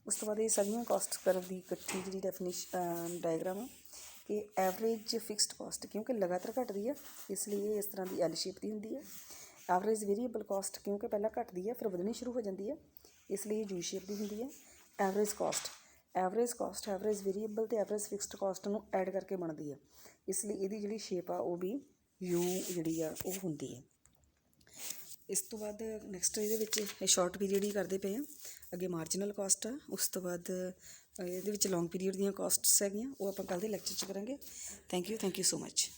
ਉਸ ਤੋਂ ਬਾਅਦ ਇਹ ਸਾਰੀਆਂ ਕਾਸਟ ਕਰਵ ਦੀ ਇਕੱਠੀ ਜਿਹੜੀ ਡਾਇਗਰਾਮ ਆ ਕਿ ਐਵਰੇਜ ਫਿਕਸਡ ਕਾਸਟ ਕਿਉਂਕਿ ਲਗਾਤਾਰ ਘਟਦੀ ਹੈ, ਇਸ ਲਈ ਇਹ ਇਸ ਤਰ੍ਹਾਂ ਦੀ ਐਲ ਸ਼ੇਪ ਦੀ ਹੁੰਦੀ ਹੈ। ਐਵਰੇਜ ਵੇਰੀਏਬਲ ਕਾਸਟ ਕਿਉਂਕਿ ਪਹਿਲਾਂ ਘਟਦੀ ਹੈ ਫਿਰ ਵਧਣੀ ਸ਼ੁਰੂ ਹੋ ਜਾਂਦੀ ਹੈ, ਇਸ ਲਈ ਯੂ ਸ਼ੇਪ ਦੀ ਹੁੰਦੀ ਹੈ। ਐਵਰੇਜ ਕਾਸਟ ਐਵਰੇਜ ਵੇਰੀਏਬਲ ਅਤੇ ਐਵਰੇਜ ਫਿਕਸਡ ਕਾਸਟ ਨੂੰ ਐਡ ਕਰਕੇ ਬਣਦੀ ਹੈ, ਇਸ ਲਈ ਇਹਦੀ ਜਿਹੜੀ ਸ਼ੇਪ ਆ ਉਹ ਵੀ ਯੂ ਜਿਹੜੀ ਆ ਉਹ ਹੁੰਦੀ ਹੈ। ਇਸ ਤੋਂ ਬਾਅਦ ਨੈਕਸਟ ਇਹਦੇ ਵਿੱਚ ਇਹ ਸ਼ਾਰਟ ਪੀਰੀਅਡ ਹੀ ਕਰਦੇ ਪਏ ਆ। ਅੱਗੇ ਮਾਰਜਨਲ ਕਾਸਟ ਆ, ਉਸ ਤੋਂ ਬਾਅਦ ਇਹਦੇ ਵਿੱਚ ਲੌਂਗ ਪੀਰੀਅਡ ਦੀਆਂ ਕਾਸਟਸ ਹੈਗੀਆਂ, ਉਹ ਆਪਾਂ ਕੱਲ੍ਹ ਦੇ ਲੈਕਚਰ 'ਚ ਕਰਾਂਗੇ। Thank you so much.